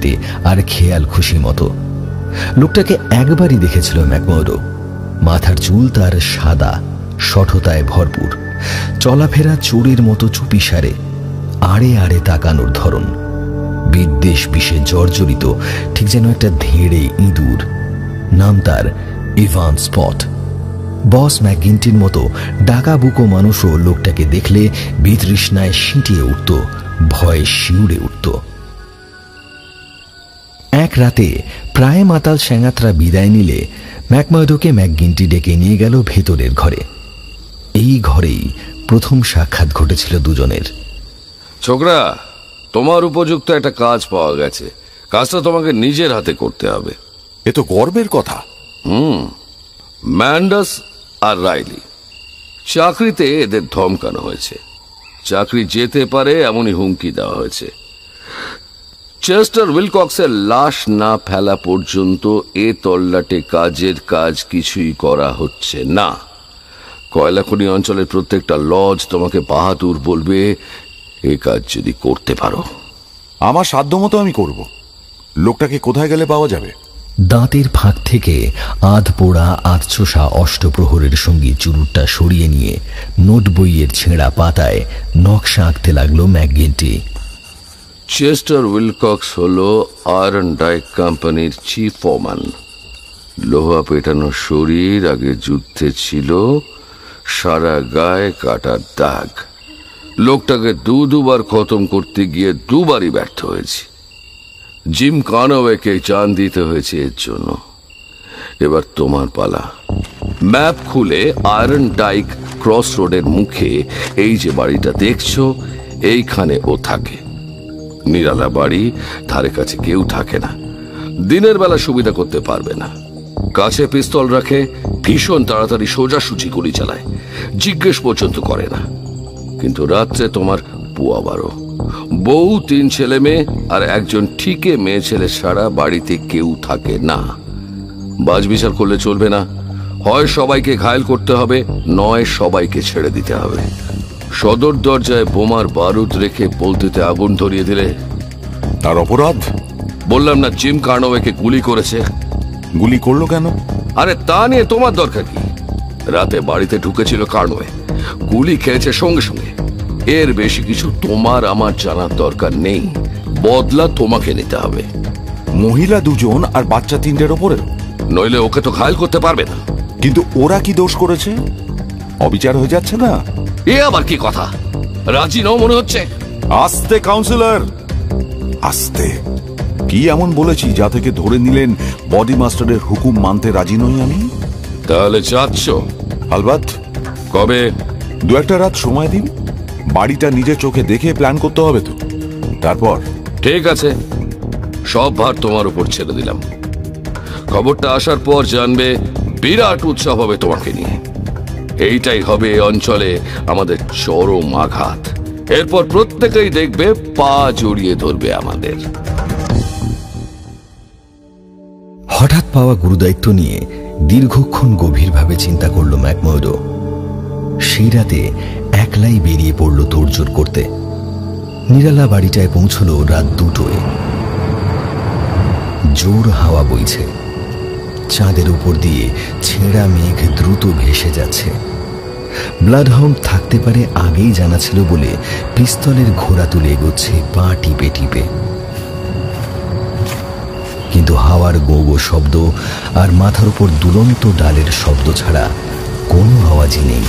ভঙ্গিতে আর খেয়াল খুশি মতো। লোকটাকে একবারই দেখেছিল ম্যাকমার্ডো। মাথার চুল তার সাদা, শঠতায় ভরপুর, চলাফেরা চোরের মতো চুপিসারে, আড়ে আড়ে তাকানোর ধরন বিদ্বেষ বিষে জর্জরিত, ঠিক যেন একটা ধেড়ে ইঁদুর। নাম তার ইভান স্পট। বস ম্যাকগিন্টির মতো ডাকাবুকো মানুষও লোকটাকে দেখলে বিতৃষ্ণায় সিঁটিয়ে উঠত, ভয়ে শিউরে উঠত। এক রাতে প্রায় মাতাল স্যাঙাতরা বিদায় নিলে ম্যাকমার্ডোকে ম্যাকগিন্টি ডেকে নিয়ে গেল ভেতরের ঘরে। এই ঘরেই প্রথম সাক্ষাৎ ঘটেছিল দুজনের। ছোকরা, তোমার উপযুক্ত একটা কাজ পাওয়া গেছে। কাজটা তোমাকে নিজের হাতে করতে হবে। এ তো গর্বের কথা। ম্যান্ডাস আর রাইলি, চাকরিতে এদের ধমকানো হয়েছে। চাকরি যেতে পারে এমনই হুমকি দেওয়া হয়েছে। চেস্টার উইলকক্সের লাশ না ফেলা পর্যন্ত এ তল্লাটে কাজের কাজ কিছুই করা হচ্ছে না। কয়লাখনি অঞ্চলের প্রত্যেকটা লজ তোমাকে বাহাদুর বলবে এ কাজ যদি করতে পারো। আমার সাধ্যমতো আমি করব। লোকটাকে কোথায় গেলে পাওয়া যাবে? দাঁতের ফাঁক থেকে আধ পোড়া আধছোষা অষ্টপ্রহরের সঙ্গী চুরুটটা সরিয়ে নিয়ে নোট বইয়ের ছেঁড়া পাতায় নকশা আঁকতে লাগলো ম্যাকগিন্টি। চেস্টার উইলকক্স হল আয়রন ডাইক কোম্পানির চিফ ফোরম্যান। লোহা পেটানো শরীর, আগে যুদ্ধে ছিল, সারা গায়ে কাটার দাগ। লোকটাকে দুবার খতম করতে গিয়ে দুবারই ব্যর্থ হয়েছি। জিম কানওয়েকে জান দিতে হয়েছে এর জন্য। এবার তোমার পালা। ম্যাপ খুলে আয়রন ডাইক ক্রস রোডের মুখে এই যে বাড়িটা দেখছো, এইখানে ও থাকে। নিরালা বাড়ি, ধারে কাছে কেউ থাকে না। দিনের বেলা সুবিধা করতে পারবে না। কাছে পিস্তল রাখে, ভীষণ তাড়াতাড়ি সোজাসুজি গুলি চালায়, জিজ্ঞেস পর্যন্ত করে না। কিন্তু রাত্রে তোমার পুয়া বারো, বউ, 3 ছেলে মেয়ে আর একজন ঠিকে মেয়ে ছেলে ছাড়া বাড়িতে কেউ থাকে না। বাজবিচার করলে চলবে না। হয় সবাইকে ঘায়েল করতে হবে, নয় সবাইকে ছেড়ে দিতে হবে। সদর দরজায় বোমার বারুদ রেখে বলতেতে আগুন ধরিয়ে দিলে তার অপরাধ? বললাম না জিম কার্নোওয়েকে গুলি করেছে। গুলি করলো কেন? আরে তা নিয়ে তোমার দরকার কি? রাতে বাড়িতে ঢুকেছিল কার্নোওয়ে, গুলি খেয়েছে সঙ্গে সঙ্গে। এর বেশি কিছু তোমার আমার জানার দরকার নেই। বদলা তোমাকে নিতে হবে। মহিলা 2জন আর বাচ্চা 3টের ওপরে? নইলে ওকে তো ঘায়েল করতে পারবে না। কিন্তু ওরা কি দোষ করেছে? অবিচার হয়ে যাচ্ছে না? এ আবার কি কথা? রাজি নও মনে হচ্ছে। আস্তে কাউন্সিলর, আস্তে। কি এমন বলেছি যা থেকে ধরে নিলেন বডি মাস্টারের হুকুম মানতে রাজি নই আমি? তাহলে চাচ্ছ? আলবাত। কবে? 2-1 রাত সময় দিন। বাড়িটা নিজের চোখে দেখে প্ল্যান করতে হবে তো। তারপর? ঠিক আছে, সব ভার তোমার উপর ছেড়ে দিলাম। খবরটা আসার পর জানবে বিরাট উৎসব হবে তোমাকে নিয়ে। এইটাই হবে অঞ্চলে আমাদের চরম আঘাত। এরপর প্রত্যেকেই দেখবে পা জড়িয়ে ধরবে আমাদের। হঠাৎ পাওয়া গুরুদায়িত্ব নিয়ে দীর্ঘক্ষণ গভীরভাবে চিন্তা করল ম্যাকমার্ডো। সেই রাতে একলাই বেরিয়ে পড়ল তোড়জোড় করতে। নিরালা বাড়িটায় পৌঁছল রাত 2টোয়। জোর হাওয়া বইছে, চাঁদের উপর দিয়ে ছেঁড়া মেঘ দ্রুত ভেসে যাচ্ছে। ব্লাডহাউন্ড থাকতে পারে আগেই জানা ছিল বলে পিস্তলের ঘোড়া তুলে এগোচ্ছে পা টিপে টিপে। কিন্তু হাওয়ার গো গো শব্দ আর মাথার উপর দুলন্ত ডালের শব্দ ছাড়া কোনো আওয়াজই নেই।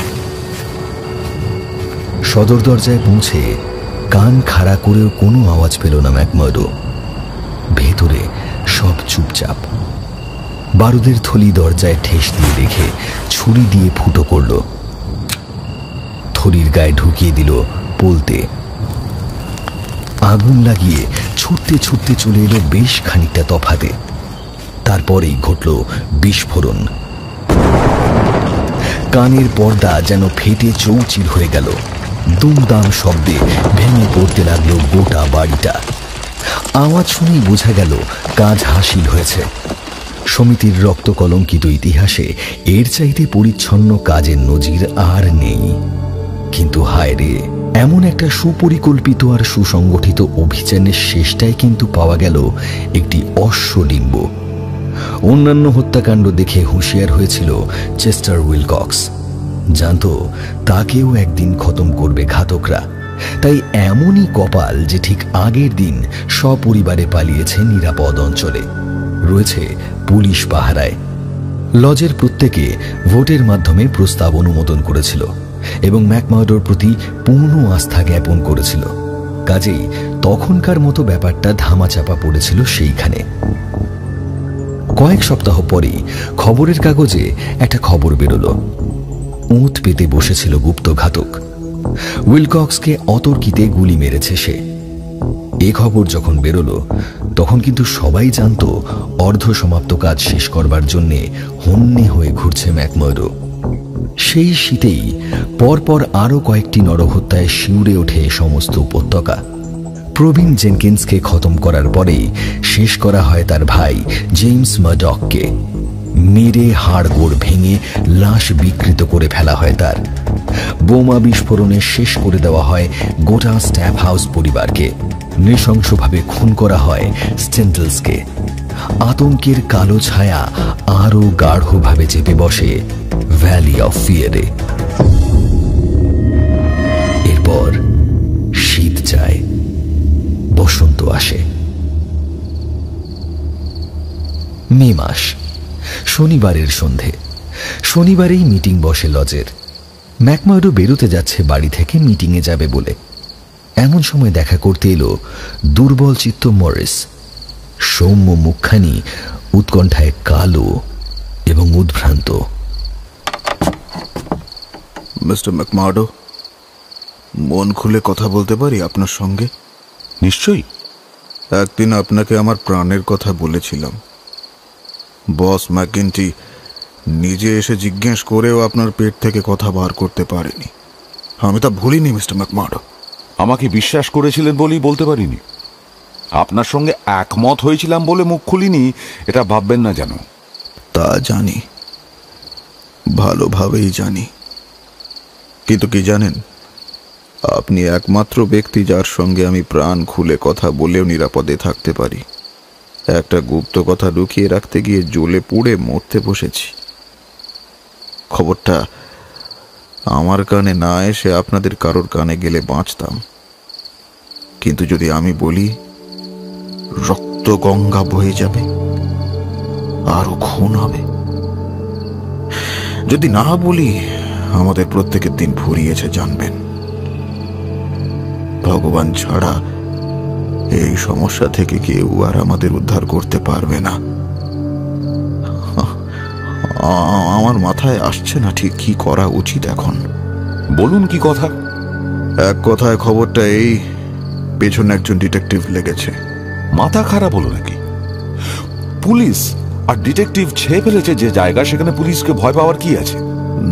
সদর দরজায় পৌঁছে কান খাড়া করেও কোনো আওয়াজ পেল না ম্যাকমার্ডো। ভেতরে সব চুপচাপ। বারুদের থলি দরজায় ঠেস দিয়ে রেখে ছুরি দিয়ে ফুটো করল। থলির গায়ে ঢুকিয়ে দিল বলতে। আগুন লাগিয়ে ছুটতে ছুটতে চলে এলো বেশ খানিকটা তফাতে। তারপরেই ঘটল বিস্ফোরণ। কানের পর্দা যেন ফেটে চৌচির হয়ে গেল। দুমদাম শব্দে ভেঙে পড়তে লাগলো গোটা বাড়িটা। আওয়াজ শুনেই বোঝা গেল কাজ হাসিল হয়েছে। সমিতির রক্ত কলঙ্কিত ইতিহাসে এর চাইতে পরিচ্ছন্ন কাজের নজির আর নেই। কিন্তু হায় রে, এমন একটা সুপরিকল্পিত আর সুসংগঠিত অভিযানের শেষটায় কিন্তু পাওয়া গেল একটি অশ্বডিম্ব। অন্যান্য হত্যাকাণ্ড দেখে হুঁশিয়ার হয়েছিল চেস্টার উইলকক্স। জানত তাকেও একদিন খতম করবে ঘাতকরা। তাই এমনই কপাল যে ঠিক আগের দিন সপরিবারে পালিয়েছে নিরাপদ অঞ্চলে, রয়েছে পুলিশ পাহারায়। লজের প্রত্যেকে ভোটের মাধ্যমে প্রস্তাব অনুমোদন করেছিল এবং ম্যাকমার্ডোর প্রতি পূর্ণ আস্থা জ্ঞাপন করেছিল। কাজেই তখনকার মতো ব্যাপারটা ধামাচাপা পড়েছিল সেইখানে। কয়েক সপ্তাহ পরেই খবরের কাগজে একটা খবর বেরোল। উঁট পেতে বসেছিল গুপ্তঘাতক। উইলকক্সকে অতর্কিতে গুলি মেরেছে সে। এ খবর যখন বেরোলো তখন কিন্তু সবাই জানত অর্ধসমাপ্ত কাজ শেষ করবার জন্যে হন্যে হয়ে ঘুরছে ম্যাকমার্ডো। সেই শীতেই পরপর আরও কয়েকটি নরহত্যায় শিউরে ওঠে সমস্ত উপত্যকা। প্রবীণ জেনকিন্সকে খতম করার পরেই শেষ করা হয় তার ভাই জেমস মারডককে। মেরে হাড়গোড় ভেঙে লাশ বিকৃত করে ফেলা হয় তার। বোমা বিস্ফোরণে শেষ করে দেওয়া হয় গোটা স্ট্যাপ হাউস পরিবারকে। নৃশংসভাবে খুন করা হয় স্টেন্ডলসকে। আতঙ্কের কালো ছায়া আরও গাঢ়ভাবে চেপে বসে ভ্যালি অফ ফিয়ারে। এরপর শীত যায়, বসন্ত আসে। মে মাস, শনিবারের সন্ধে। শনিবারেই মিটিং বসে লজের। ম্যাকমার্ডো বেরোতে যাচ্ছে বাড়ি থেকে মিটিংয়ে যাবে বলে। এমন সময় দেখা করতে এলো দুর্বল চিত্ত মরিস। সৌম্য মুখখানি উৎকণ্ঠায় কালো এবং উদ্ভ্রান্ত। মিস্টার ম্যাকমার্ডো, মন খুলে কথা বলতে পারি আপনার সঙ্গে? নিশ্চয়ই। একদিন আপনাকে আমার প্রাণের কথা বলেছিলাম। বস ম্যাকগিন্টি নিজে এসে জিজ্ঞেস করেও আপনার পেট থেকে কথা বার করতে পারেনি। আমি তা ভুলিনি মিস্টার ম্যাকমার্ডো। আমাকে বিশ্বাস করেছিলেন বলেই বলতে পারিনি। আপনার সঙ্গে একমত হয়েছিলাম বলে মুখ খুলিনি, এটা ভাববেন না যেন। তা জানি, ভালোভাবেই জানি। কিন্তু কি জানেন, আপনি একমাত্র ব্যক্তি যার সঙ্গে আমি প্রাণ খুলে কথা বলেও নিরাপদে থাকতে পারি। একটা গুপ্ত কথা লুকিয়ে রাখতে গিয়ে জ্বলে পুড়ে মরতে বসেছি। খবরটা আমার কানে না এসে আপনাদের কারোর কানে গেলে বাঁচতাম। কিন্তু যদি আমি বলি, রক্ত গঙ্গা বয়ে যাবে, আরো খুন হবে। যদি না বলি, আমাদের প্রত্যেকের দিন ফুরিয়েছে জানবেন। ভগবান ছাড়া এই সমস্যা থেকে কেউ আর আমাদের উদ্ধার করতে পারবে না। আমার মাথায় আসছে না ঠিক কি করা উচিত এখন। বলুন কি কথা? এক কথায় খবরটা এই, পেছনে একজন ডিটেকটিভ লেগেছে। মাথা খারাপ হলো নাকি? পুলিশ আর ডিটেকটিভ ছেয়ে ফেলেছে যে জায়গা, সেখানে পুলিশকে ভয় পাওয়ার কি আছে?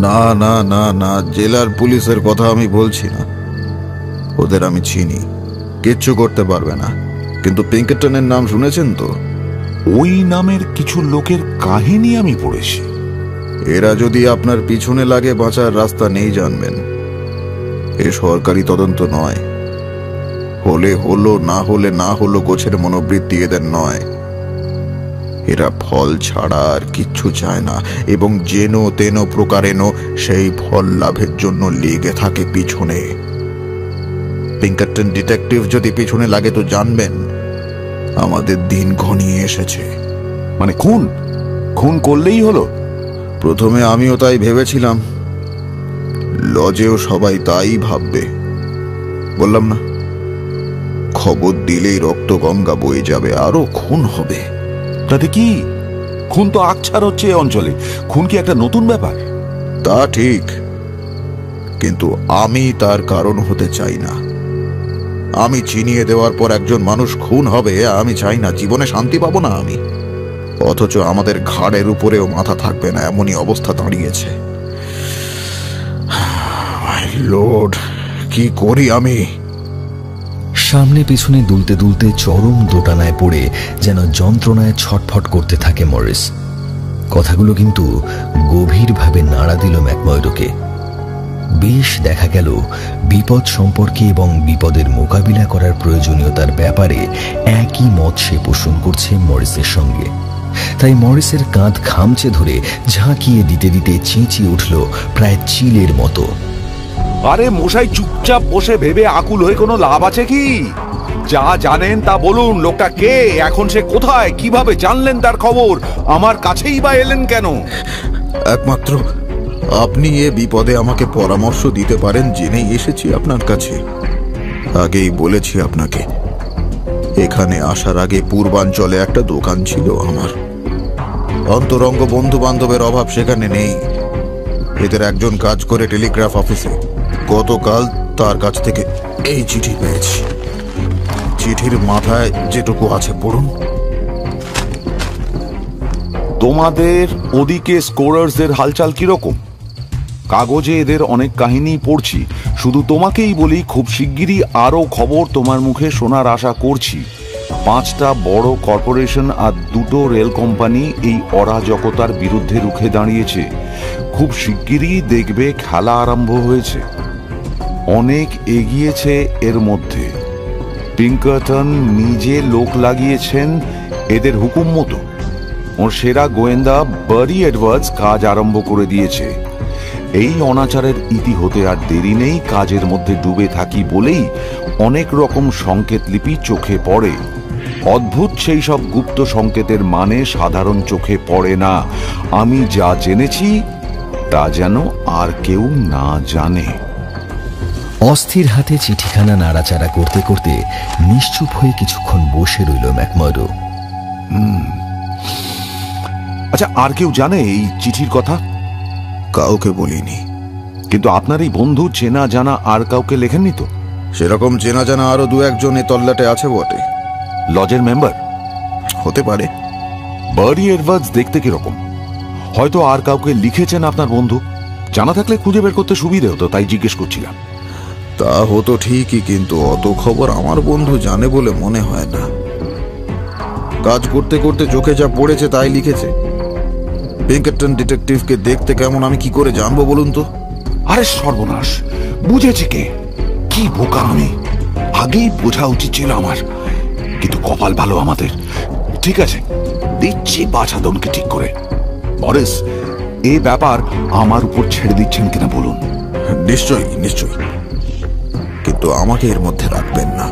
না না না না, জেলার পুলিশের কথা আমি বলছি না। ওদের আমি চিনি, কিচ্ছু করতে পারবে না। কিন্তু পিঙ্কেটনের নাম শুনেছেন তো? ওই নামের কিছু লোকের কাহিনী আমি পড়েছি। এরা যদি আপনার পিছনে লাগে, বাঁচার রাস্তা নেই জানবেন। এ সরকারি তদন্ত নয়। হলে হলো, না হলে না হলো গোছের মনোবৃত্তি এদের নয়। এরা ফল ছাড়া আর কিচ্ছু চায় না, এবং যেন তেন প্রকারেণ সেই ফল লাভের জন্য লেগে থাকে পিছনে। পিঙ্কারটন ডিটেকটিভ যদি পিছনে লাগে তো জানবেন আমাদের দিন ঘনিয়ে এসেছে। মানে খুন? খুন করলেই হলো? প্রথমে আমিও তাই ভেবেছিলাম, লজেও সবাই তাই ভাববে। বললাম না, খবর দিলেই রক্ত গঙ্গা বয়ে যাবে, আরো খুন হবে। তাতে কি? খুন তো আকছার হচ্ছে এই অঞ্চলে। খুন কি একটা নতুন ব্যাপার? তা ঠিক, কিন্তু আমি তার কারণ হতে চাই না। আমি চিনিয়ে দেওয়ার পর একজন মানুষ খুন হবে, আমি চাই না। জীবনে শান্তি পাবো না আমি। অথচ আমাদের ঘাড়ের উপরেও মাথা থাকবে না, এমনই অবস্থা দাঁড়িয়েছে। মাই লর্ড, কি করি আমি? সামনে পিছনে দুলতে দুলতে চরম দোটানায় পড়ে যেন যন্ত্রণায় ছটফট করতে থাকে মরিস। কথাগুলো কিন্তু গভীরভাবে নাড়া দিল ম্যাকমার্ডোকে। বেশ দেখা গেল বিপদ সম্পর্কে এবং বিপদের মোকাবিলা করার প্রয়োজনীয়তার ব্যাপারে একই মত সে পোষণ করছে মরিসের সঙ্গে। তাই মরিসের কাঁধ খামচে ধরে ঝাঁকিয়ে দিতে দিতে চেঁচিয়ে উঠল প্রায় চিলের মতো, আরে মশাই, চুপচাপ বসে ভেবে আকুল হয়ে কোনো লাভ আছে কি? যা জানেন তা বলুন। লোকটা কে, এখন সে কোথায়, কিভাবে জানলেন তার খবর, আমার কাছেই বা এলেন কেন? একমাত্র আপনি এ বিপদে আমাকে পরামর্শ দিতে পারেন জেনেই এসেছি আপনার কাছে। আগেই বলেছি আপনাকে, এখানে আসার আগে পূর্বাঞ্চলে একটা দোকান ছিল আমার। অন্তরঙ্গ বন্ধু বান্ধবের অভাব সেখানে নেই। এদের একজন কাজ করে টেলিগ্রাফ অফিসে। গতকাল তার কাছ থেকে এই চিঠি পেয়েছি। চিঠির মাথায় যেটুকু আছে পড়ুন। তোমাদের ওদিকে স্কোরার্সদের হালচাল কিরকম? কাগজে এদের অনেক কাহিনী পড়ছি। শুধু তোমাকেই বলি, খুব শিগগিরই আরো খবর তোমার মুখে শোনার আশা করছি। 5টা বড় কর্পোরেশন আর 2টো রেল কোম্পানি এই অরাজকতার বিরুদ্ধে রুখে দাঁড়িয়েছে। খুব শিগগিরই দেখবে খেলা আরম্ভ হয়েছে। অনেক এগিয়েছে এর মধ্যে। পিঙ্কারটন নিজে লোক লাগিয়েছেন এদের হুকুম মতো। ওর সেরা গোয়েন্দা বারি এডওয়ার্ডস কাজ আরম্ভ করে দিয়েছে। এই অনাচারের ইতি হতে আর দেরি নেই। কাজের মধ্যে ডুবে থাকি বলেই অনেক রকম সংকেত লিপি চোখে পড়ে। অদ্ভুত সেই সব গুপ্ত সংকেতের মানে সাধারণ চোখে পড়ে না। আমি যা জেনেছি তা যেন আর কেউ না জানে। অস্থির হাতে চিঠিখানা নাড়াচাড়া করতে করতে নিশ্চুপ হয়ে কিছুক্ষণ বসে রইল ম্যাকমার্ডো। আচ্ছা, আর কেউ জানে এই চিঠির কথা? কাউকে বলিনি। কিন্তু আপনার এই বন্ধু চেনা জানা আর কাউকে লেখেননি তো? সেরকম চেনা জানা আরো 2-1 এ তল্লাটে আছে বটে। লজের মেম্বার হতে পারে। বারি এডওয়ার্ডস দেখতে কিরকম? হয়তো আর কাউকে লিখেছেন আপনার বন্ধু। জানা থাকলে খুঁজে বের করতে সুবিধে হতো, তাই জিজ্ঞেস করছিলাম। তা হতো ঠিকই, কিন্তু অত খবর আমার বন্ধু জানে বলে মনে হয় না। কাজ করতে করতে চোখে যা পড়েছে তাই লিখেছে। পিঙ্কারটন ডিটেকটিভকে দেখতে কেমন আমি কি করে জানবো বলুন তো? আরে সর্বনাশ, বুঝেছি কে। কি বোকা আমি, আগেই বোঝা উচিত ছিল আমার। কিন্তু কপাল ভালো আমাদের। ঠিক আছে, দিচ্ছি বাছাদনকে ঠিক করে। মরিস, এই ব্যাপার আমার উপর ছেড়ে দিচ্ছেন কিনা বলুন। নিশ্চয়ই নিশ্চয়ই, কিন্তু আমাকে এর মধ্যে রাখবেন না।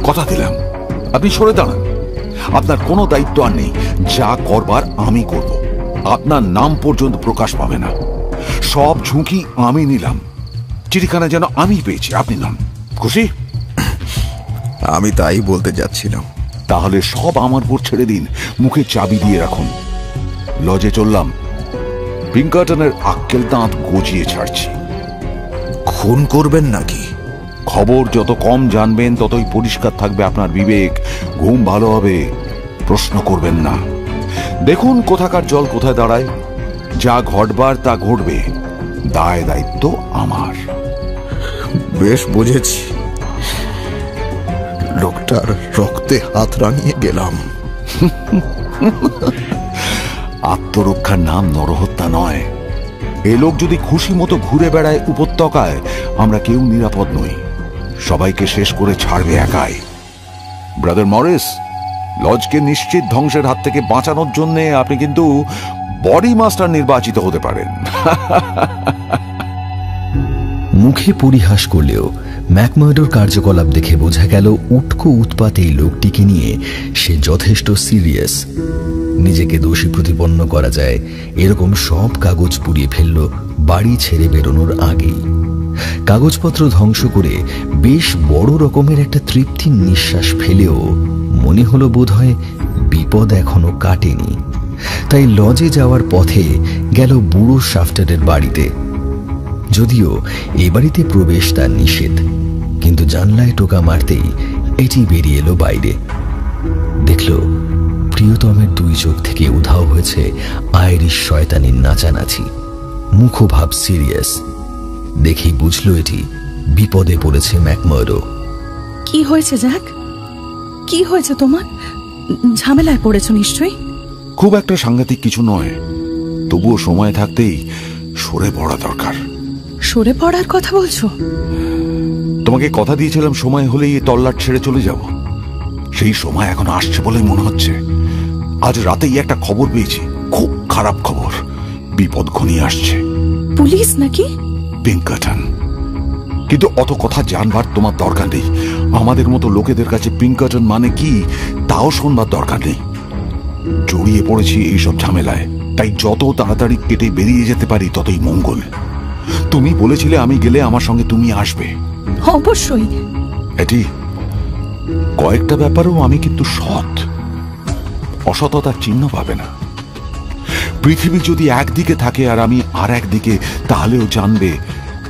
কথা দিলাম, আপনি সরে দাঁড়ান। আপনার কোনো দায়িত্ব আর নেই। যা করবার আমি করব। আপনার নাম পর্যন্ত প্রকাশ পাবে না। সব ঝুঁকি আমি নিলাম। চিঠিখানা যেন আমি পেয়েছি, আপনি নন। খুশি? আমি তাই বলতে যাচ্ছিলাম। তাহলে সব আমার উপর ছেড়ে দিন, মুখে চাবি দিয়ে রাখুন। লজে চললাম। পিঙ্কারটনের আক্কেল দাঁত গজিয়ে ছাড়ছি। খুন করবেন নাকি? খবর যত কম জানবেন ততই পরিষ্কার থাকবে আপনার বিবেক। ঘুম ভালো হবে। প্রশ্ন করবেন না। দেখুন কোথাকার জল কোথায় দাঁড়ায়। যা ঘটবার তা ঘটবে। দায় দায়িত্ব আমার। বেশ বুঝেছি। লোকটার রক্তে হাত রাঙিয়ে গেলাম। আত্মরক্ষার নাম নরহত্যা নয়। এ লোক যদি খুশি মতো ঘুরে বেড়ায় উপত্যকায়, আমরা কেউ নিরাপদ নই। সবাইকে শেষ করে ছাড়বে একাই। ব্রাদার মরিস, লজকে নিশ্চিত ধ্বংসের হাত থেকে বাঁচানোর জন্য আপনি কিন্তু বডি মাস্টার নির্বাচিত হতে পারেন। মুখে পরিহাস করলেও ম্যাকমার্ডোর কার্যকলাপ দেখে বোঝা গেল উটকো উৎপাত এই লোকটিকে নিয়ে সে যথেষ্ট সিরিয়াস। নিজেকে দোষী প্রতিপন্ন করা যায় এরকম সব কাগজ পুড়িয়ে ফেলল বাড়ি ছেড়ে বেরোনোর আগেই। কাগজপত্র ধ্বংস করে বেশ বড় রকমের একটা তৃপ্তির নিঃশ্বাস ফেলেও মনে হলো বোধহয় বিপদ এখনো কাটেনি। তাই লজে যাওয়ার পথে গেল বুড়ো শাফটারের বাড়িতে। যদিও এ বাড়িতে প্রবেশ তার নিষেধ, কিন্তু জানলায় টোকা মারতেই এটি বেরিয়ে এলো বাইরে। দেখল প্রিয়তমের 2 চোখ থেকে উধাও হয়েছে আইরিশ শয়তানির নাচানাচি। মুখভাব সিরিয়াস। দেখেই বুঝলো এটি বিপদে পড়েছে ম্যাকমার্ডো। কি হয়েছে জ্যাক? কি হয়েছে তোমার? ঝামেলায় পড়েছো নিশ্চয়ই। খুব একটা সাংঘাতিক কিছু নয়, তবুও সময় থাকতেই সরে পড়া দরকার। সরে পড়ার কথা বলছো? তোমাকে কথা দিয়েছিলাম সময় হলেই এই তল্লাট ছেড়ে চলে যাব। সেই সময় এখন আসছে বলে মনে হচ্ছে। আজ রাতেই একটা খবর পেয়েছি, খুব খারাপ খবর। বিপদ ঘনিয়ে আসছে। পুলিশ নাকি? পিঙ্কারটন। কিন্তু অত কথা জানবার তোমার দরকার নেই। আমাদের মতো লোকেদের কাছে পিঙ্কারটন মানে কি তাও শুনবার দরকার নেই। জড়িয়ে পড়েছি এইসব ঝামেলায়, তাই যত তাড়াতাড়ি কেটে বেরিয়ে যেতে পারি ততই মঙ্গল। তুমি বলেছিলে আমি গেলে আমার সঙ্গে তুমি আসবে। অবশ্যই। এটি কয়েকটা ব্যাপারেও আমি কিন্তু সৎ। অসততার চিহ্ন পাবে না। পৃথিবী যদি একদিকে থাকে আর আমি আর একদিকে, তাহলেও জানবে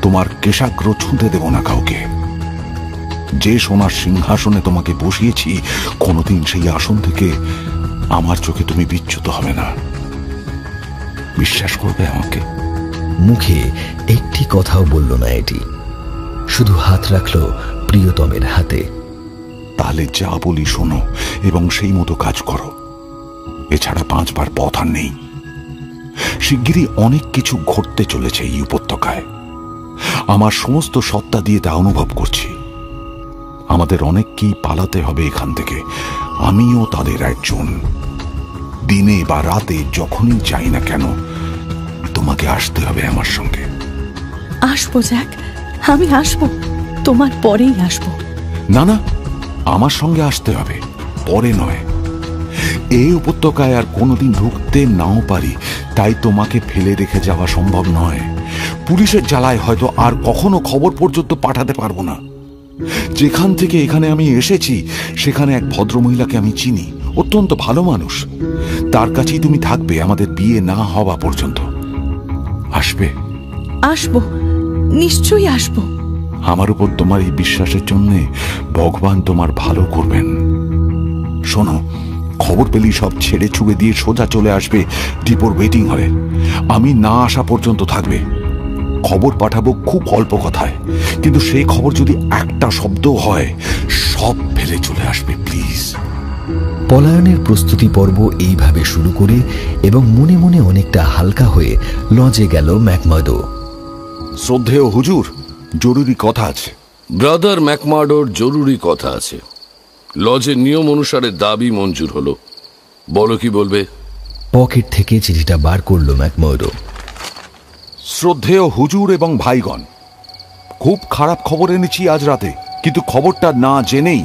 তোমার কেশাগ্র ছুঁতে দেব না কাউকে। যে সোনার সিংহাসনে তোমাকে বসিয়েছি, কোনোদিন সেই আসন থেকে আমার চোখে তুমি বিচ্যুত হবে না। বিশ্বাস করবে আমাকে? মুখে একটি কথাও বলল না এটি, শুধু হাত রাখলো প্রিয়তমের হাতে। তাহলে যা বলি শোনো এবং সেই মতো কাজ করো। এছাড়া 5 বার পথ আর নেই। শিগগিরই অনেক কিছু ঘটতে চলেছে এই উপত্যকায়। আমার সমস্ত সত্তা দিয়ে তা অনুভব করছি। আমাদের অনেককেই পালাতে হবে এখান থেকে। আমিও তাদের একজন। দিনে বা রাতে যখনই চাই না কেন, তোমাকে আসতে হবে আমার সঙ্গে। আসবো জ্যাক, আমি আসবো, তোমার পরেই আসবো। না না, আমার সঙ্গে আসতে হবে, পরে নয়। এই উপত্যকায় আর কোনোদিন ঢুকতে নাও পারি, তাই তোমাকে ফেলে রেখে যাওয়া সম্ভব নয়। পুলিশের জ্বালায় হয়তো আর কখনো খবর পর্যন্ত পাঠাতে পারবো না। যেখান থেকে এখানে আমি এসেছি সেখানে এক ভদ্রমহিলাকে আমি চিনি, অত্যন্ত ভালো মানুষ। তার কাছেই তুমি থাকবে আমাদের বিয়ে না হওয়া পর্যন্ত। আসবে? আসবো, নিশ্চয়ই আসবো। আমার উপর তোমার এই বিশ্বাসের জন্য ভগবান তোমার ভালো করবেন। শোনো, খবর পেলেই সব ছেড়ে ছুড়ে দিয়ে সোজা চলে আসবে ডিপোর ওয়েটিং হলে। আমি না আসা পর্যন্ত থাকবে। খবর পাঠাবো খুব অল্প কথায়, কিন্তু সেই খবর যদি একটা শব্দ হয়, সব ফেলে চলে আসবে। প্লিজ। পলায়নের প্রস্তুতি পর্ব এইভাবে শুরু করে এবং মনে মনে অনেকটা হালকা হয়ে লজে গেল ম্যাকমার্ডো। শ্রদ্ধেয় হুজুর, জরুরি কথা আছে। ব্রাদার ম্যাকমার্ডোর জরুরি কথা আছে। লজের নিয়ম অনুসারে দাবি মঞ্জুর হলো। বলো কি বলবে? পকেট থেকে চিঠিটা বার করলো ম্যাকমার্ডো। শ্রদ্ধেয় হুজুর এবং ভাইগণ, খুব খারাপ খবর এনেছি আজ রাতে, কিন্তু খবরটা না জেনেই,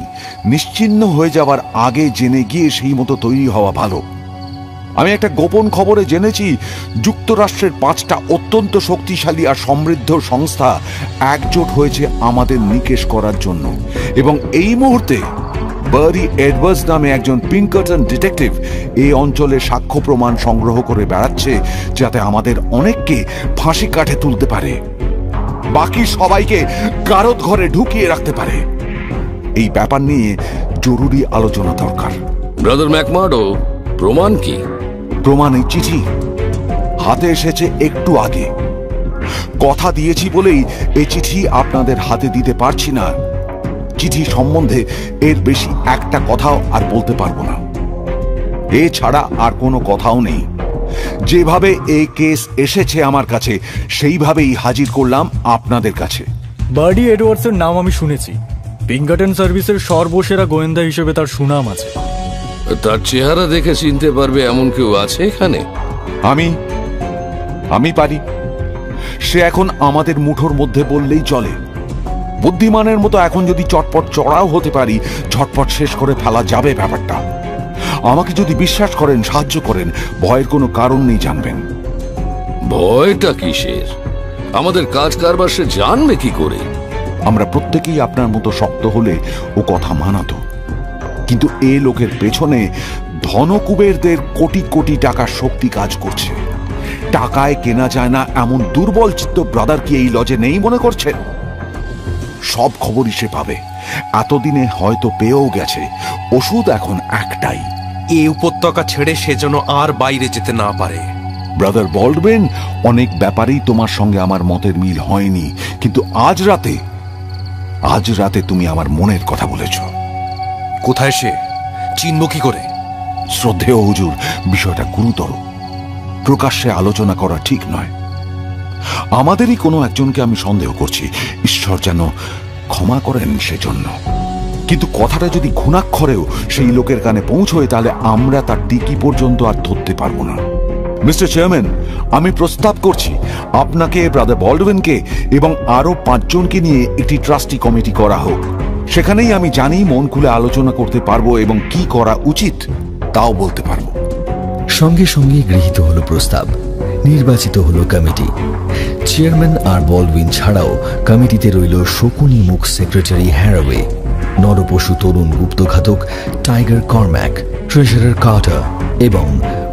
নিশ্চিহ্ন হয়ে যাবার আগে জেনে গিয়ে সেই মতো তৈরি হওয়া ভালো। আমি একটা গোপন খবরে জেনেছি যুক্তরাষ্ট্রের 5টা অত্যন্ত শক্তিশালী আর সমৃদ্ধ সংস্থা একজোট হয়েছে আমাদের নিকেশ করার জন্য, এবং এই মুহূর্তে বারি এডওয়ার্ডস নামে একজন পিঙ্কারটন ডিটেকটিভ এই অঞ্চলে সাক্ষ্য প্রমাণ সংগ্রহ করে বেড়াচ্ছে, যাতে আমাদের অনেককে ফাঁসি কাঠে তুলতে পারে, বাকি সবাইকে গারদ ঘরে ঢুকিয়ে রাখতে পারে। এই ব্যাপার নিয়ে জরুরি আলোচনা দরকার। ব্রাদার ম্যাকমার্ডো, প্রমাণ কি? প্রমাণ এই চিঠি, হাতে এসেছে একটু আগে। কথা দিয়েছি বলেই এই চিঠি আপনাদের হাতে দিতে পারছি না। চিঠি সম্বন্ধে এর বেশি একটা কথাও আর বলতে পারবো না। এছাড়া আর কোনো কথাও নেই। যেভাবে এই কেস এসেছে আমার কাছে, সেইভাবেই হাজির করলাম আপনাদের কাছে। বার্ডি এডওয়ার্ডসের নাম আমি শুনেছি। পিঙ্কারটন সার্ভিসের সর্বসেরা গোয়েন্দা হিসেবে তার সুনাম আছে। তার চেহারা দেখে চিনতে পারবে এমন কেউ আছে এখানে? আমি পারি। সে এখন আমাদের মুঠোর মধ্যে বললেই চলে। বুদ্ধিমানের মতো এখন যদি চটপট চড়াও হতে পারি, ঝটপট শেষ করে ফেলা যাবে ব্যাপারটা। আমাকে যদি বিশ্বাস করেন, সাহায্য করেন, ভয়ের কোনো কারণ নেই জানবেন। ভয়টা কিসের? আমাদের কাজ কারবার সে জানবে কি করে? আমরা প্রত্যেকেই আপনার মতো শক্ত হলে ও কথা মানাতো, কিন্তু এ লোকের পেছনে ধনকুবেরদের কোটি কোটি টাকার শক্তি কাজ করছে। টাকায় কেনা যায় না এমন দুর্বল চিত্ত ব্রাদার কি এই লজে নেই মনে করছেন? সব খবরই সে পাবে। এতদিনে হয়তো পেয়েও গেছে। ওষুধ এখন একটাই, এই উপত্যকা ছেড়ে সে যেন আর বাইরে যেতে না পারে। ব্রাদার বলডউইন, অনেক ব্যাপারেই তোমার সঙ্গে আমার মতের মিল হয়নি, কিন্তু আজ রাতে তুমি আমার মনের কথা বলেছ। কোথায় সে? চিনব কি করে? শ্রদ্ধেয় হুজুর, বিষয়টা গুরুতর। প্রকাশ্যে আলোচনা করা ঠিক নয়। আমাদেরই কোনো একজনকে আমি সন্দেহ করছি, ঈশ্বর যেন ক্ষমা করেন সেজন্য। কিন্তু কথাটা যদি ঘুণাক্ষরেও সেই লোকের কানে পৌঁছয়, তাহলে আমরা তার টিকি পর্যন্ত আর ধরতে পারবো না। মিস্টার চেয়ারম্যান, আমি প্রস্তাব করছি আপনাকে, ব্রাদার বল্ডউইনকে এবং আরো 5 জনকে নিয়ে একটি ট্রাস্টি কমিটি করা হোক। সেখানেই আমি জানি মন খুলে আলোচনা করতে পারবো এবং কি করা উচিত তাও বলতে পারবো। সঙ্গে সঙ্গে গৃহীত হলো প্রস্তাব, নির্বাচিত হলো কমিটি। চেয়ারম্যান আর বলউইন ছাড়াও কমিটিতে রইল শকুনি মুখ সেক্রেটারি হ্যারাওয়ে, নরপশু তরুণ গুপ্তঘাতক টাইগার কর্ম্যাক, ট্রেজারার কার্টার এবং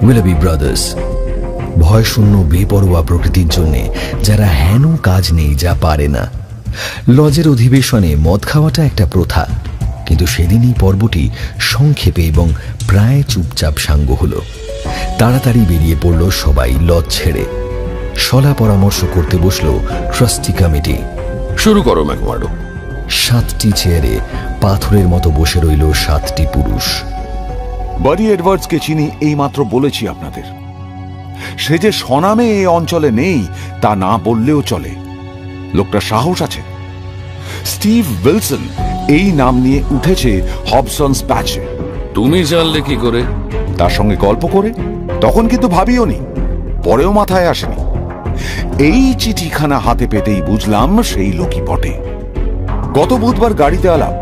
উইলাবি ব্রাদার্স। ভয়শূন্য বেপরোয়া প্রকৃতির জন্য যারা হেন কাজ নেই যা পারে না। লজের অধিবেশনে মদ খাওয়াটা একটা প্রথা, কিন্তু সেদিনই পর্বটি সংক্ষেপে এবং প্রায় চুপচাপ সাঙ্গ হলো। তাড়াতাড়ি বেরিয়ে পড়ল সবাই লজ ছেড়ে। সলা পরামর্শ করতে বসল ট্রাস্টি কমিটি। শুরু করো ম্যাকমার্ডো। 7টি চেয়ারে পাথরের মতো বসে রইল 7টি পুরুষ। বারি এডওয়ার্ডসকে চিনি, এই মাত্র বলেছি আপনাদের। সে যে স্বনামে এই অঞ্চলে নেই তা না বললেও চলে। লোকটা সাহস আছে। স্টিভ উইলসন এই নাম নিয়ে উঠেছে হবসন্স প্যাচে। তুমি জানলে কি করে? তার সঙ্গে গল্প করে। তখন কিন্তু ভাবিও নি, পরেও মাথায় আসেনি। এই চিঠিখানা হাতে পেতেই বুঝলাম সেই লোকই বটে। গত বুধবার গাড়িতে আলাপ।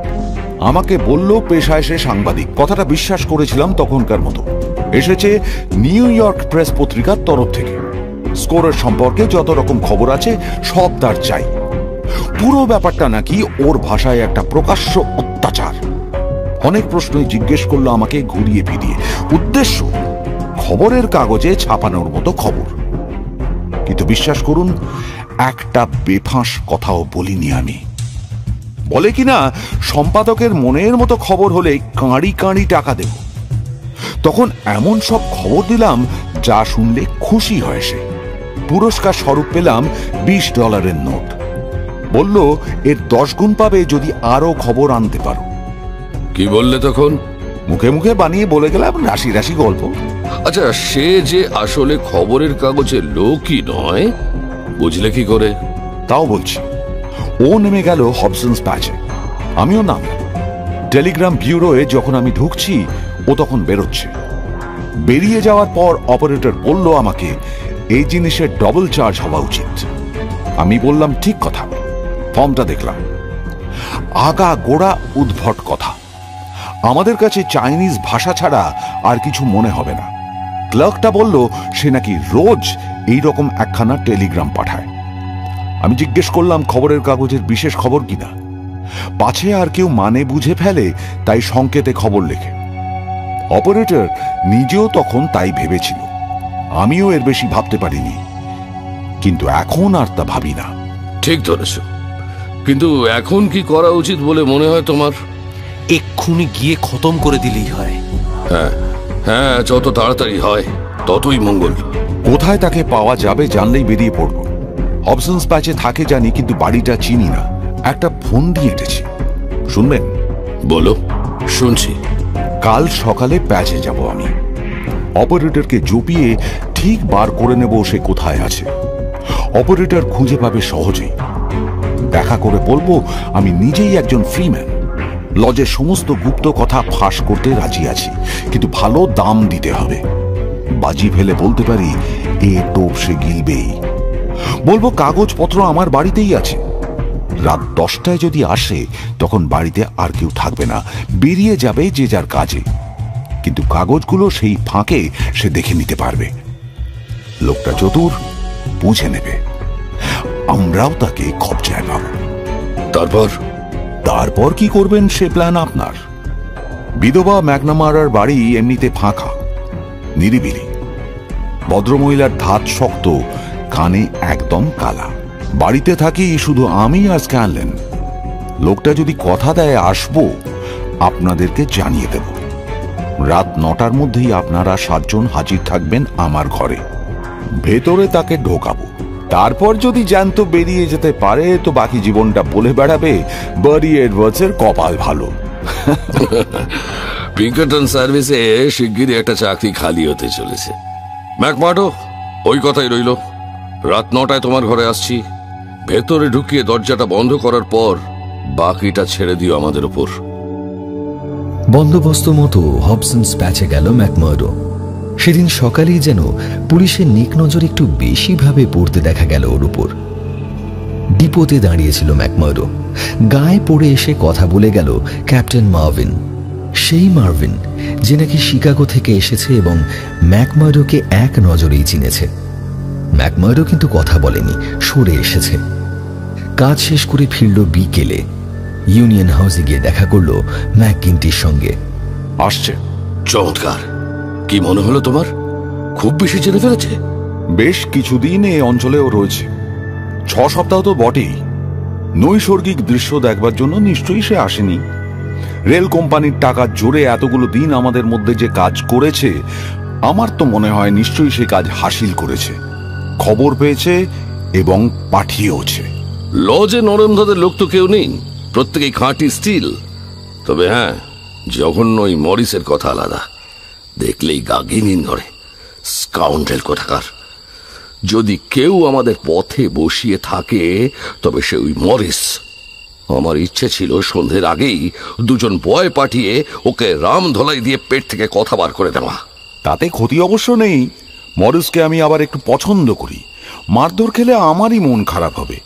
আমাকে বলল পেশায় সে সাংবাদিক। কথাটা বিশ্বাস করেছিলাম তখনকার মতো। এসেছে নিউ ইয়র্ক প্রেস পত্রিকার তরফ থেকে। স্কোরের সম্পর্কে যত রকম খবর আছে সব তার চাই। পুরো ব্যাপারটা নাকি ওর ভাষায় একটা প্রকাশ্য অত্যাচার। অনেক প্রশ্নই জিজ্ঞেস করলো আমাকে ঘুরিয়ে ফিরিয়ে। উদ্দেশ্য খবরের কাগজে ছাপানোর মতো খবর। কিন্তু বিশ্বাস করুন, একটা বেফাঁস কথাও বলিনি আমি। বলে কিনা সম্পাদকের মনের মতো খবর হলে কাঁড়ি কাঁড়ি টাকা দেব। তখন এমন সব খবর দিলাম যা শুনলে খুশি হয় সে। পুরস্কার স্বরূপ পেলাম $20 নোট। বলল এর 10 গুণ পাবে যদি আরো খবর আনতে পারো। কি বললে তখন? মুখে মুখে বানিয়ে বলে গেলাম রাশি রাশি গল্প। আচ্ছা, সে যে আসলে খবরের কাগজের লোকই নয় বুঝলে কি করে? তাও বলছি। ও নেমে গেল হবসন্স প্যাচে, আমিও নাম। টেলিগ্রাম ব্যুরোয়ে যখন আমি ঢুকছি ও তখন বেরোচ্ছে। বেরিয়ে যাওয়ার পর অপারেটর বলল আমাকে এই জিনিসের ডবল চার্জ হওয়া উচিত। আমি বললাম ঠিক কথা। ফর্মটা দেখলাম। আগা গোড়া উদ্ভট কথা। আমাদের কাছে চাইনিজ ভাষা ছাড়া আর কিছু মনে হবে না। ক্লার্কটা বলল সে নাকি রোজ এইরকম একখানা টেলিগ্রাম পাঠায়। আমি জিজ্ঞেস করলাম খবরের কাগজের বিশেষ খবর কিনা। পাছে আর কেউ মানে বুঝে ফেলে তাই সংকেতে খবর লেখে। অপারেটর নিজেও তখন তাই ভেবেছিল। আমিও এর বেশি ভাবতে পারিনি, কিন্তু এখন আর তা ভাবি না। ঠিক ধরেছ, কিন্তু এখন কি করা উচিত বলে মনে হয় তোমার? এক্ষুনি গিয়ে খতম করে দিলেই হয়। হ্যাঁ হ্যাঁ, যত তাড়াতাড়ি হয় ততই মঙ্গল। কোথায় তাকে পাওয়া যাবে জানলেই বেরিয়ে পড়ব। হবসন্স প্যাচে থাকে জানি, কিন্তু বাড়িটা চিনি না। একটা ফোন দিয়ে এটেছি, শুনবেন? বলো, শুনছি। কাল সকালে প্যাচে যাব আমি। অপারেটরকে জপিয়ে ঠিক বার করে নেব সে কোথায় আছে। অপারেটর খুঁজে পাবে সহজেই। দেখা করে বলবো আমি নিজেই একজন ফ্রিম্যান। লজের সমস্ত গুপ্ত কথা ফাঁস করতে রাজি আছি, কিন্তু ভালো দাম দিতে হবে। বাজি ফেলে বলতে পারি এ টোপ সে গিলবেই। বলবো কাগজপত্র আমার বাড়িতেই আছে। রাত 10টায় যদি আসে তখন বাড়িতে আর কেউ থাকবে না, বেরিয়ে যাবে যে যার কাজে। কিন্তু কাগজগুলো সেই ফাঁকে সে দেখে নিতে পারবে। লোকটা চতুর, বুঝে নেবে। আমরাও তাকে কবজায় পাব। তারপর কি করবেন সে প্ল্যান আপনার। বিধবা ম্যাকনামারার বাড়ি এমনিতে ফাঁকা, নিরিবিলি। ভদ্রমহিলার ধাত শক্ত, কানে একদম কালা। বাড়িতে থাকি শুধু আমি আর স্ক্যানলেন। লোকটা যদি কথা দেয় আসবো, আপনাদেরকে জানিয়ে দেব। রাত 9টার মধ্যেই আপনারা 7 জন হাজির থাকবেন আমার ঘরে। ভেতরে তাকে ঢোকাবো। তারপর যদি জ্যান্ত বেরিয়ে যেতে পারে তো বাকি জীবনটা বলে বেড়াবে বারি এডওয়ার্ডসের কপাল ভালো। পিঙ্কারটন সার্ভিসে শিগগিরই একটা চাকরি খালি হতে চলেছে। ম্যাকমার্ডো, ওই কথাই রইল। রাত 9টায় তোমার ঘরে আসছি। ভেতরে ঢুকিয়ে দরজাটা বন্ধ করার পর বাকিটা ছেড়ে দিও আমাদের উপর। বন্দোবস্ত মতো হবসন্স প্যাচে গেল ম্যাকমার্ডো। সেদিন সকালেই যেন পুলিশের নিক নজর একটু বেশিভাবে পড়তে দেখা গেল ওর উপর। ডিপোতে দাঁড়িয়েছিল ম্যাকমার্ডো। গায়ে পড়ে এসে কথা বলে গেল ক্যাপ্টেন মার্ভিন, সেই মার্ভিন যে নাকি শিকাগো থেকে এসেছে এবং ম্যাকমার্ডোকে এক নজরেই চিনেছে। ম্যাকমার্ডো কিন্তু কথা বলেনি, সরে এসেছে। কাজ শেষ করে ফিরল বিকেলে। ইউনিয়ন হাউসে গিয়ে দেখা করলো ম্যাকগিন্টির সঙ্গে। আসছে। চমৎকার। কি মনে হলো তোমার? খুব বেশি জেনে ফেলেছে? বেশ কিছুদিন এই অঞ্চলেও রয়েছে, 6 সপ্তাহ তো বটেই। নৈসর্গিক দৃশ্য দেখবার জন্য নিশ্চয়ই সে আসেনি। রেল কোম্পানির টাকা জোরে এতগুলো দিন আমাদের মধ্যে যে কাজ করেছে, আমার তো মনে হয় নিশ্চয়ই সে কাজ হাসিল করেছে, খবর পেয়েছে এবং পাঠিয়েওছে। লজে নরেন্দ্রদের লোক তো কেউ নেই, প্রত্যেকেই খাঁটি স্টিল। তবে হ্যাঁ, জঘন্য ওই মরিসের কথা আলাদা, দেখলেই গা ঘিন ধরে। স্কাউন্ডেল কোথাকার। যদি কেউ আমাদের পথে বসিয়ে থাকে তবে সে ওই মরিস। আমার ইচ্ছে ছিল সন্ধ্যের আগেই দুজন বয় পাঠিয়ে ওকে রাম ধলাই দিয়ে পেট থেকে কথা বার করে দেওয়া। তাতে ক্ষতি অবশ্য নেই। মরিসকে আমি আবার একটু পছন্দ করি। মারধর খেলে আমারই মন খারাপ হবে।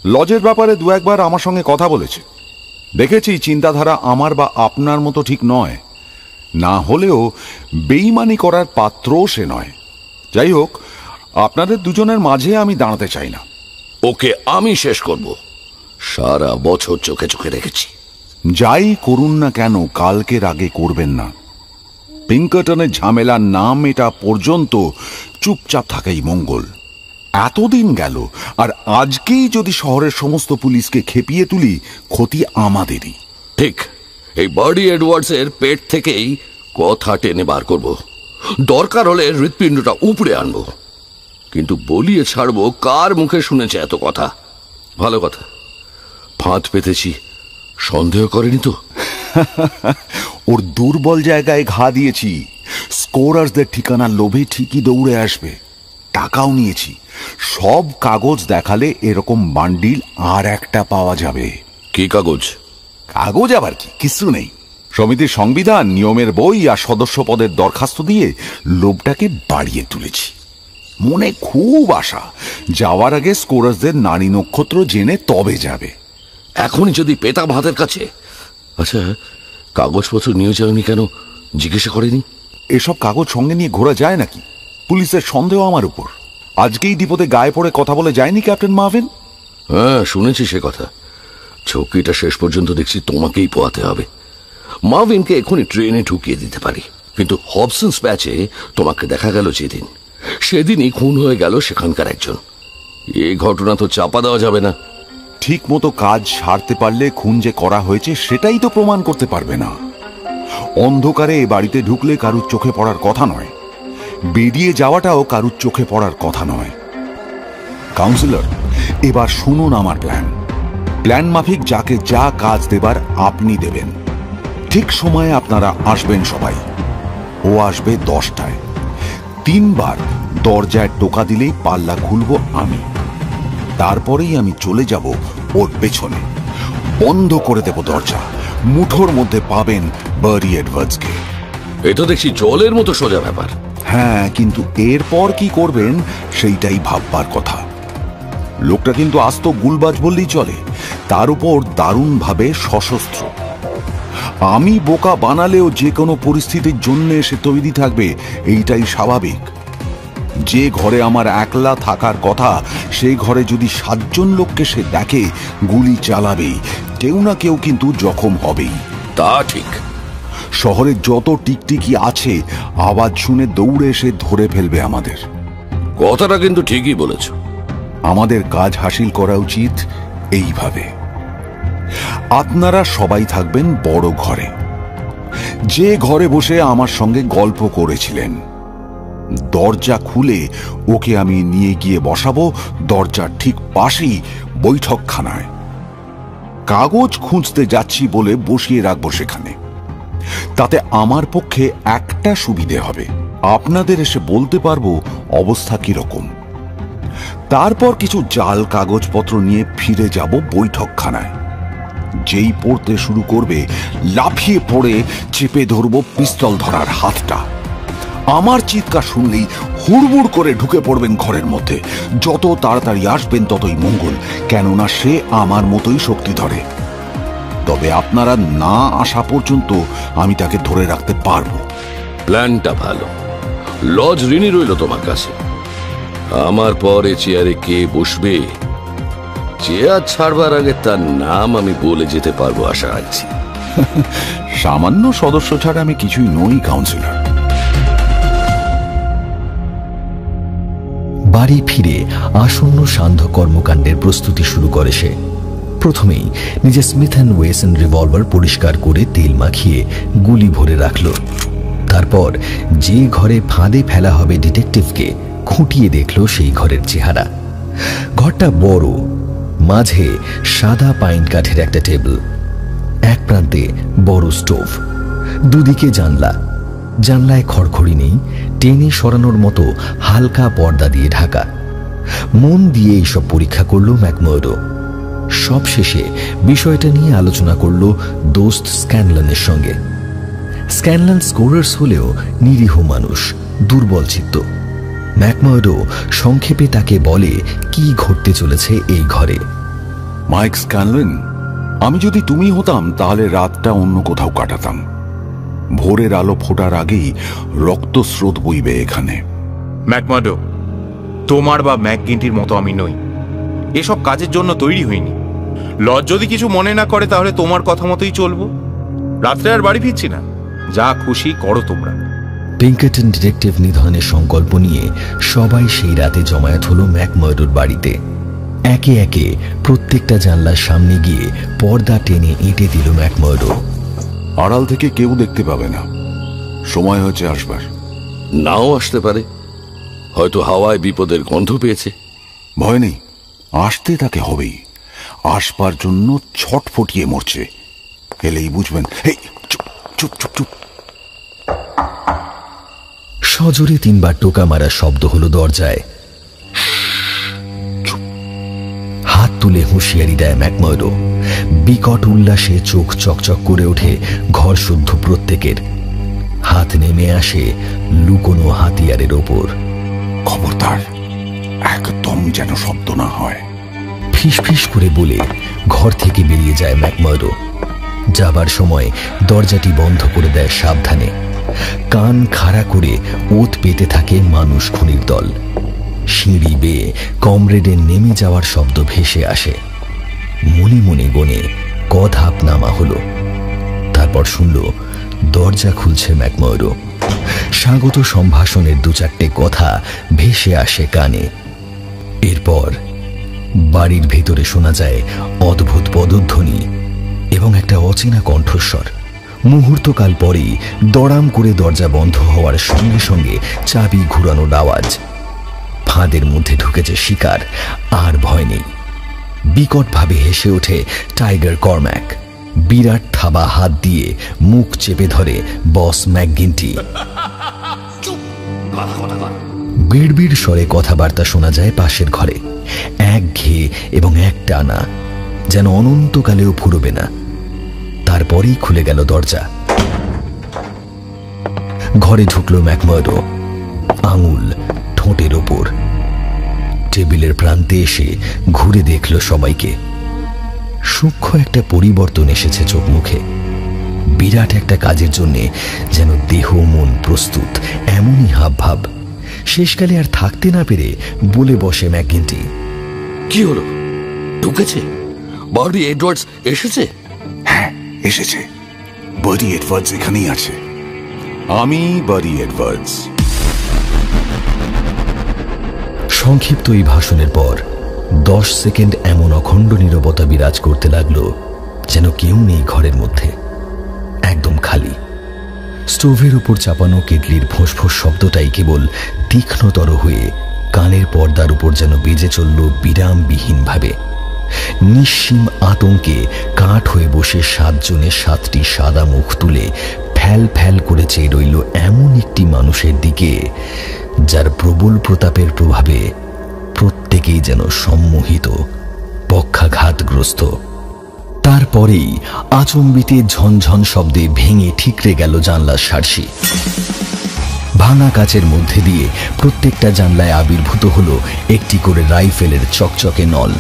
লজের ব্যাপারে 2-1 বার আমার সঙ্গে কথা বলেছে। দেখেছি চিন্তাধারা আমার বা আপনার মতো ঠিক নয়, না হলেও বেইমানি করার পাত্রও সে নয়। যাই হোক, আপনাদের দুজনের মাঝে আমি দাঁড়াতে চাই না। ওকে আমি শেষ করব। সারা বছর চোখে চোখে রেখেছি। যাই করুন না কেন কালকের আগে করবেন না। পিঙ্কারটনের ঝামেলা নাম এটা পর্যন্ত চুপচাপ থাকাই মঙ্গল। এতদিন গেল, আর আজকেই যদি শহরের সমস্ত পুলিশকে খেপিয়ে তুলি, ক্ষতি আমাদেরই। ঠিক। এই বার্ডি এডওয়ার্ডস এর পেট থেকেই কথা টেনে বার করব। দরকার হলে হৃৎপিণ্ডটা উপড়ে আনবো, কিন্তু বলিয়ে ছাড়বো কার মুখে শুনেছে এত কথা। ভালো কথা, ফাঁদ পেতেছি। সন্দেহ করেনি তো? ওর দুর্বল জায়গায় ঘা দিয়েছি। স্কোরার্সদের ঠিকানার লোভে ঠিকই দৌড়ে আসবে। টাকাও নিয়েছি। সব কাগজ দেখালে এরকম বান্ডিল আর একটা পাওয়া যাবে। কি কাগজ? কাগজ আবার কি, কিছু নেই। সমিতির সংবিধান, নিয়মের বই আর সদস্য পদের দরখাস্ত দিয়ে লোভটাকে বাড়িয়ে তুলেছি। মনে খুব আশা, যাওয়ার আগে স্কোরার্সদের নারী নক্ষত্র জেনে তবে যাবে। এখনই যদি পেতাম হাতের কাছে। আচ্ছা, কাগজপত্র নিয়ে যাওনি কেন? জিজ্ঞাসা করেনি? এসব কাগজ সঙ্গে নিয়ে ঘোরা যায় নাকি? পুলিশের সন্দেহ আমার উপর। আজকেই ডিপোতে গায়ে পড়ে কথা বলে যায়নি ক্যাপ্টেন মার্ভিন? হ্যাঁ, শুনেছি সে কথা। ঝুঁকিটা শেষ পর্যন্ত দেখছি তোমাকেই পোয়াতে হবে। মার্ভিনকে এখনই ট্রেনে ঢুকিয়ে দিতে পারি, কিন্তু হবসন্স প্যাচে তোমাকে দেখা গেল যেদিন, সেদিনই খুন হয়ে গেল সেখানকার একজন। এই ঘটনা তো চাপা দেওয়া যাবে না। ঠিক মতো কাজ সারতে পারলে খুন যে করা হয়েছে সেটাই তো প্রমাণ করতে পারবে না। অন্ধকারে এ বাড়িতে ঢুকলে কারুর চোখে পড়ার কথা নয়, বেরিয়ে যাওয়াটাও কারুর চোখে পড়ার কথা নয়। কাউন্সিলর, এবার শুনুন আমার প্ল্যান মাফিক যাকে যা কাজ দেবার আপনি দেবেন। ঠিক সময়ে আপনারা আসবেন সবাই। ও আসবে 10টায়। 3 বার দরজায় টোকা দিলেই পাল্লা খুলব আমি। তারপরেই আমি চলে যাব ওর পেছনে। বন্ধ করে দেব দরজা। মুঠোর মধ্যে পাবেন বার্ডি এডওয়ার্ডসকে। এটা দেখছি জলের মতো সোজা ব্যাপার। হ্যাঁ, কিন্তু এরপর কি করবেন সেইটাই ভাববার কথা। লোকটা কিন্তু আস্ত গুলবাজ বললেই চলে, তার উপর দারুণভাবে সশস্ত্র। আমি বোকা বানালেও যে কোনো পরিস্থিতির জন্য সে তৈরি থাকবে, এইটাই স্বাভাবিক। যে ঘরে আমার একলা থাকার কথা, সেই ঘরে যদি 7 জন লোককে সে দেখে, গুলি চালাবেই। কেউ না কেউ কিন্তু জখম হবেই। তা ঠিক। শহরে যত টিকটিকি আছে, আওয়াজ শুনে দৌড়ে এসে ধরে ফেলবে আমাদের। কথাটা কিন্তু ঠিকই বলেছ। আমাদের কাজ হাসিল করা উচিত এইভাবে। আপনারা সবাই থাকবেন বড় ঘরে, যে ঘরে বসে আমার সঙ্গে গল্প করেছিলেন। দরজা খুলে ওকে আমি নিয়ে গিয়ে বসাবো দরজার ঠিক পাশেই বৈঠকখানায়। কাগজ খুঁজতে যাচ্ছি বলে বসিয়ে রাখবো সেখানে। তাতে আমার পক্ষে একটা সুবিধে হবে, আপনাদের এসে বলতে পারবো অবস্থা কিরকম। তারপর কিছু জাল কাগজপত্র নিয়ে ফিরে যাব বৈঠকখানায়। যেই পড়তে শুরু করবে লাফিয়ে পড়ে চেপে ধরব পিস্তল ধরার হাতটা। আমার চিৎকার শুনলেই হুড়মুড় করে ঢুকে পড়বেন ঘরের মধ্যে। যত তাড়াতাড়ি আসবেন ততই মঙ্গল, কেননা সে আমার মতোই শক্তি ধরে। তবে আপনারা না আসা পর্যন্ত আমি তাকে ধরে রাখতে পারবো। প্ল্যানটা ভালো। লজ ঋণী রইল তোমার কাছে। আমার পরে চেয়ারে কে বসবে, চেয়ার ছাড়বার আগে তার নাম আমি বলে যেতে পারবো আশা রাখছি। সামান্য সদস্য ছাড়া আমি কিছুই নই কাউন্সিলর। বাড়ি ফিরে আসন্ন সান্ধ্য কর্মকাণ্ডের প্রস্তুতি শুরু করে সে। প্রথমেই নিজের স্মিথ অ্যান্ড ওয়েসন রিভলভার পরিষ্কার করে তেল মাখিয়ে গুলি ভরে রাখল। তারপর যে ঘরে ফাঁদে ফেলা হবে ডিটেকটিভকে খুঁটিয়ে দেখল সেই ঘরের চেহারা। ঘরটা বড়, মাঝে সাদা পাইন কাঠের একটা টেবিল, এক প্রান্তে বড় স্টোভ, দুদিকে জানলা। জানলায় খড়খড়ি নেই, টেনে সরানোর মতো হালকা পর্দা দিয়ে ঢাকা। মন দিয়ে এইসব পরীক্ষা করল ম্যাকমার্ডো। সবশেষে বিষয়টা নিয়ে আলোচনা করল দোস্ত স্ক্যানলনের সঙ্গে। স্ক্যানলন স্কোরার্স হলেও নিরীহ মানুষ, দুর্বল চিত্ত। ম্যাকমার্ডো সংক্ষেপে তাকে বলে কি ঘটতে চলেছে এই ঘরে। মাইক স্ক্যানলন, আমি যদি তুমি হতাম তাহলে রাতটা অন্য কোথাও কাটাতাম। ভোরের আলো ফোটার আগেই রক্তস্রোত বইবে এখানে। ম্যাকমার্ডো, তোমার বা ম্যাকগিন্টির মতো আমি নই, এসব কাজের জন্য তৈরি হইনি। লজ যদি কিছু মনে না করে তাহলে তোমার কথা মতোই চলবো। রাত্রে আর বাড়ি ফিরছি না, যা খুশি করো তোমরা। পিঙ্কারটন ডিটেকটিভ নিধনের সংকল্প নিয়ে সবাই সেই রাতে জমায়েত হলো ম্যাকমার্ডোর বাড়িতে। একে একে প্রত্যেকটা জানলার সামনে গিয়ে পর্দা টেনে এঁটে দিল ম্যাকমার্ডো। আড়াল থেকে কেউ দেখতে পাবে না। সময় হয়েছে আসবার। নাও আসতে পারে, হয়তো হাওয়ায় বিপদের গন্ধ পেয়েছে। ভয় নেই, আসতে তাকে হবেই। আসবার জন্য ছটফটিয়ে মরছে। এলেই বুঝবেন। এই চুপ চুপ চুপ চুপ। সজোরে 3 বার টোকা মারার শব্দ হলো দরজায়। হাত তুলে হুঁশিয়ারি দেয় ম্যাকমার্ডো। বিকট উল্লাসে চোখ চকচক করে ওঠে ঘর শুদ্ধ প্রত্যেকের। হাত নেমে আসে লুকোনো হাতিয়ারের ওপর। খবরদার, একদম যেন শব্দ না হয়। ফিস ফিস করে বলে ঘর থেকে বেরিয়ে যায় ম্যাকমার্ডো। যাবার সময় দরজাটি বন্ধ করে দেয় সাবধানে। কান খাড়া করে ওত পেতে থাকে মানুষ খুনির দল। সিঁড়ি বেয়ে কমরেডের নেমে যাওয়ার শব্দ ভেসে আসে। মনে মনে গনে ধাপ নামা হলো। তারপর শুনল দরজা খুলছে ম্যাকমার্ডো। স্বাগত সম্ভাষণের 2-4টে কথা ভেসে আসে কানে। এরপর বাড়ির ভেতরে শোনা যায় অদ্ভুত পদধ্বনি এবং একটা অচেনা কণ্ঠস্বর। মুহূর্তকাল পরেই দড়াম করে দরজা বন্ধ হওয়ার সঙ্গে সঙ্গে চাবি ঘুরানোর আওয়াজ। ফাঁদের মধ্যে ঢুকেছে শিকার, আর ভয় নেই। বিকটভাবে হেসে ওঠে টাইগার কর্ম্যাক। বিরাট থাবা হাত দিয়ে মুখ চেপে ধরে বস ম্যাকগিন্টি। বিড়বিড় স্বরে কথাবার্তা শোনা যায় পাশের ঘরে, একঘেয়ে এবং একটানা, যেন অনন্তকালেও ফুরবে না। তারপরেই খুলে গেল দরজা। ঘরে ঢুকল ম্যাকমার্ডো, আঙুল ঠোঁটের ওপর। টেবিলের প্রান্তে এসে ঘুরে দেখল সবাইকে। সূক্ষ্ম একটা পরিবর্তন এসেছে চোখ মুখে। বিরাট একটা কাজের জন্য যেন দেহ মন প্রস্তুত, এমনই হাবভাব। শেষকালে আর থাকতে না পেরে বলে বসে ম্যাকগিন্টি, কি হলো? ঢুকেছে? বার্ডি এডওয়ার্ডস এসেছে? হ্যাঁ, এসেছে। বার্ডি এডওয়ার্ডস এখানেই আছে। আমি বার্ডি এডওয়ার্ডস। সংক্ষিপ্ত এই ভাষণের পর 10 সেকেন্ড এমন অখণ্ড নীরবতা বিরাজ করতে লাগলো যেন কেউ নেই ঘরের মধ্যে। একদম খালি। স্টোভের উপর চাপানো কেটলির ফোঁস শব্দটাই কেবল তীক্ষ্ণতর হয়ে কানের পর্দার উপর যেন বেজে চলল বিরামবিহীনভাবে। নিঃসীম আতঙ্কে কাঠ হয়ে বসে 7 জনের 7টি সাদা মুখ তুলে ফ্যাল ফ্যাল করে চেয়ে রইল এমন একটি মানুষের দিকে যার প্রবল প্রতাপের প্রভাবে প্রত্যেকেই যেন সম্মোহিত, পক্ষাঘাতগ্রস্ত। তারপরেই আচম্বিতে ঝনঝন শব্দে ভেঙে ঠিকরে গেল জানলার সার্সি। ভাঙা কাচের মধ্যে দিয়ে প্রত্যেকটা জানলায় আবির্ভূত হলো একটি করে রাইফেলের চকচকে নল।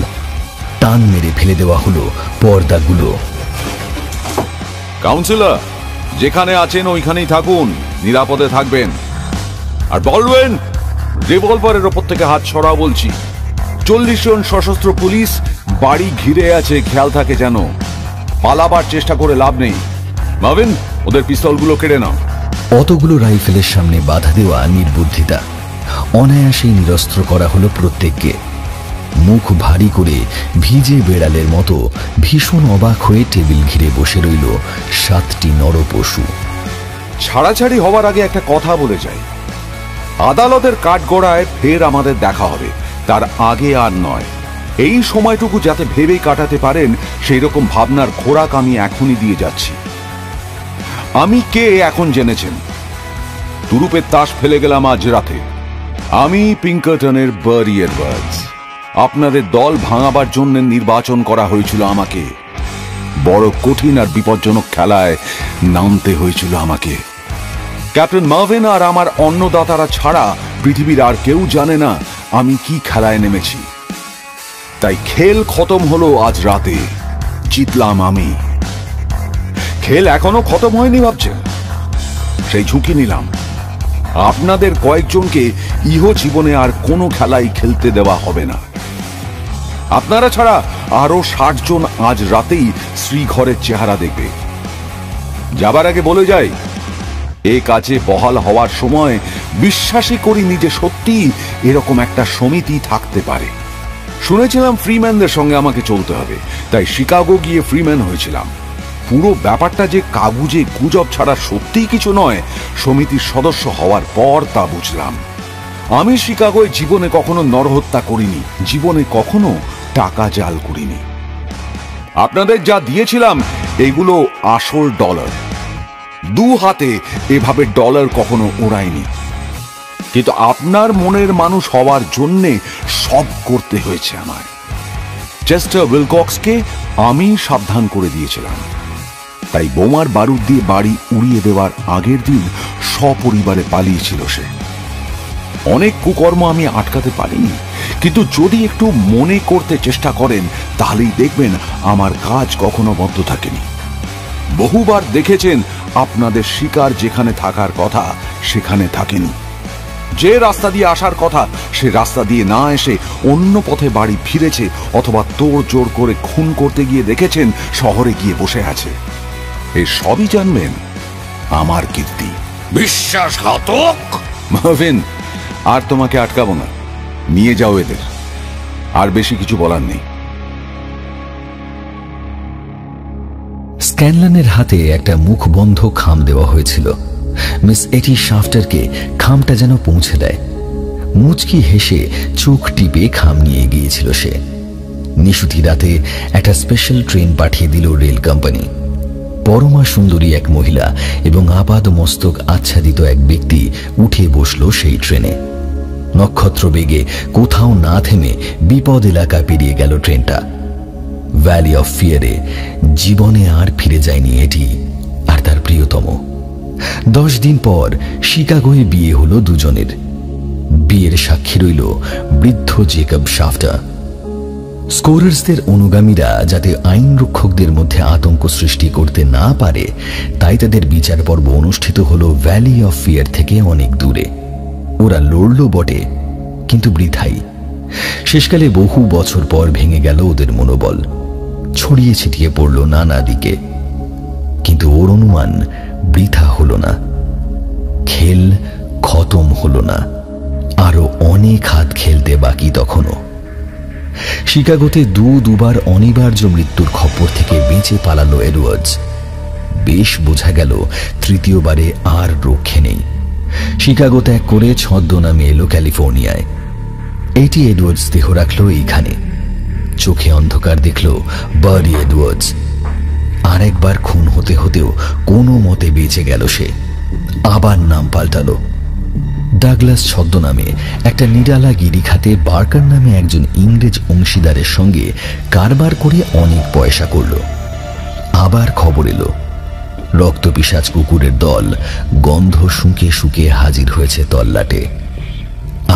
টান মেরে ফেলে দেওয়া হলো পর্দাগুলো। কাউন্সিলর, যেখানে আছেন ওইখানেই থাকুন, নিরাপদে থাকবেন। আর বলবেন রিভলভারের ওপর থেকে হাত সরা বলছি। 40 জন সশস্ত্র পুলিশ বাড়ি ঘিরে আছে, খেয়াল থাকে যেন। পালাবার চেষ্টা করে লাভ নেই। মার্ভিন, ওদের পিস্তলগুলো কেড়ে নাও। অতগুলো রাইফেলের সামনে বাধা দেওয়া নির্বুদ্ধিতা। অনায়াসেই নিরস্ত্র করা হলো প্রত্যেককে। মুখ ভারী করে ভিজে বেড়ালের মতো ভীষণ অবাক হয়ে টেবিল ঘিরে বসে রইল 7টি নরপশু। ছাড়াছাড়ি হওয়ার আগে একটা কথা বলে যাই। আদালতের কাঠগড়ায় ফের আমাদের দেখা হবে, তার আগে আর নয়। এই সময়টুকু যাতে ভেবে কাটাতে পারেন সেই রকম ভাবনার খোরাক আমি এখনই দিয়ে যাচ্ছি। আমি কে এখন জেনেছেন। তুরুপের তাস ফেলে গেলাম আজ রাতে। আমি পিঙ্কারটনের বারি এডওয়ার্ডস। আপনাদের দল ভাঙাবার জন্য নির্বাচন করা হয়েছিল আমাকে। বড় কঠিন আর বিপজ্জনক খেলায় নামতে হয়েছিল আমাকে। ক্যাপ্টেন মার্ভিন আর আমার অন্নদাতারা ছাড়া পৃথিবীর আর কেউ জানে না আমি কি খেলায় নেমেছি। তাই খেল খতম হলো আজ রাতে, জিতলাম আমি। খেল এখনো খতম হয়নি ভাবছেন? সেই ঝুঁকি নিলাম। আপনাদের কয়েকজনকে ইহ জীবনে আর কোনো খেলাই খেলতে দেওয়া হবে না। আপনারা ছাড়া আরো 60 জন আজ রাতেই শ্রীঘরের চেহারা দেখবে। যাবার আগে বলে যাই, এ কাজে বহাল হওয়ার সময় বিশ্বাসই করিনি যে সত্যি এরকম একটা সমিতি থাকতে পারে। শুনেছিলাম ফ্রিম্যানদের সঙ্গে আমাকে চলতে হবে, তাই শিকাগো গিয়ে ফ্রিম্যান হয়েছিলাম। পুরো ব্যাপারটা যে কাগুজে গুজব ছাড়া সত্যিই কিছু নয়, সমিতির সদস্য হওয়ার পর তা বুঝলাম। আমি শিকাগোয় জীবনে কখনো নরহত্যা করিনি, জীবনে কখনো টাকা জাল করিনি। আপনাদের যা দিয়েছিলাম এগুলো আসল ডলার। 2 হাতে এভাবে ডলার কখনো ওড়ায়নি। কিন্তু আপনার মনের মানুষ হওয়ার জন্যে সব করতে হয়েছে আমায়। চেস্টার উইলকক্সকে আমি সাবধান করে দিয়েছিলাম, তাই বোমার বারুদ দিয়ে বাড়ি উড়িয়ে দেওয়ার আগের দিন সপরিবারে পালিয়েছিল সে। অনেক কুকর্ম আমি আটকাতে পারিনি, কিন্তু যদি একটু মনে করতে চেষ্টা করেন তাহলেই দেখবেন আমার কাজ কখনো বন্ধ থাকেনি। বহুবার দেখেছেন আপনাদের শিকার যেখানে থাকার কথা সেখানে থাকেনি। যে রাস্তা দিয়ে আসার কথা সে রাস্তা দিয়ে না এসে অন্য পথে বাড়ি ফিরেছে, অথবা তোড় জোড় করে খুন করতে গিয়ে দেখেছেন শহরে গিয়ে বসে আছে। এই সবই জানবেন আমার কীর্তি। বিশ্বাসঘাতক! মার্ভিন, আর তোমাকে আটকাবো না, নিয়ে যাও এদের। আর বেশি কিছু বলার নেই। স্ক্যানলানের হাতে একটা মুখবন্ধ খাম দেওয়া হয়েছিল। মিস এটি শাফটারকে খামটা যেন পৌঁছে দেয়। মুচকি হেসে চোখ টিপে খাম নিয়ে গিয়েছিল সে। নিশুতি রাতে একটা স্পেশাল ট্রেন পাঠিয়ে দিল রেল কোম্পানি। পরমা সুন্দরী এক মহিলা এবং আপাদ মস্তক আচ্ছাদিত এক ব্যক্তি উঠে বসল সেই ট্রেনে। নক্ষত্র বেগে কোথাও না থেমে বিপদ এলাকা পেরিয়ে গেল ট্রেনটা। ভ্যালি অফ ফিয়ারে জীবনে আর ফিরে যায়নি এটি আর তার প্রিয়তম। 10 দিন পর শিকাগোয় বিয়ে হলো দুজনের। বিয়ের সাক্ষী রইল বৃদ্ধ জেকব শাফটার। স্কোরার্সদের অনুগামীরা যাতে আইন রক্ষকদের মধ্যে আতঙ্ক সৃষ্টি করতে না পারে, তাই তাদের বিচার পর্ব অনুষ্ঠিত হলো ভ্যালি অফ ফিয়ার থেকে অনেক দূরে। ওরা লড়ল বটে, কিন্তু বৃথাই। শেষকালে বহু বছর পর ভেঙে গেল ওদের মনোবল, ছড়িয়ে ছিটিয়ে পড়ল নানা দিকে। কিন্তু ওর অনুমান বৃথা হলো না। খেল খতম হলো না, আরো অনেক হাত খেলতে বাকি তখনও। শিকাগোতে দুবার অনিবার্য মৃত্যুর খপ্পর থেকে বেঁচে পালালো এডওয়ার্ডস। বেশ বোঝা গেল তৃতীয়বারে আর রক্ষে নেই। শিকাগো ত্যাগ করে ছদ্মনামে এলো ক্যালিফোর্নিয়ায়। এটি এডওয়ার্ডস দেহ রাখলো এইখানে। চোখে অন্ধকার দেখল বারি এডওয়ার্ডস। আর একবার খুন হতে হতেও কোনো মতে বেঁচে গেল সে। আবার নাম পাল্টালো। ডাগলাস ছদ্মনামে একটা নিরালা গিরিখাতে বার্কার নামে একজন ইংরেজ অংশীদারের সঙ্গে কারবার করে অনেক পয়সা করল। আবার খবর এলো রক্তপিশাচ কুকুরের দল গন্ধ শুঁকে শুঁকে হাজির হয়েছে তল্লাটে।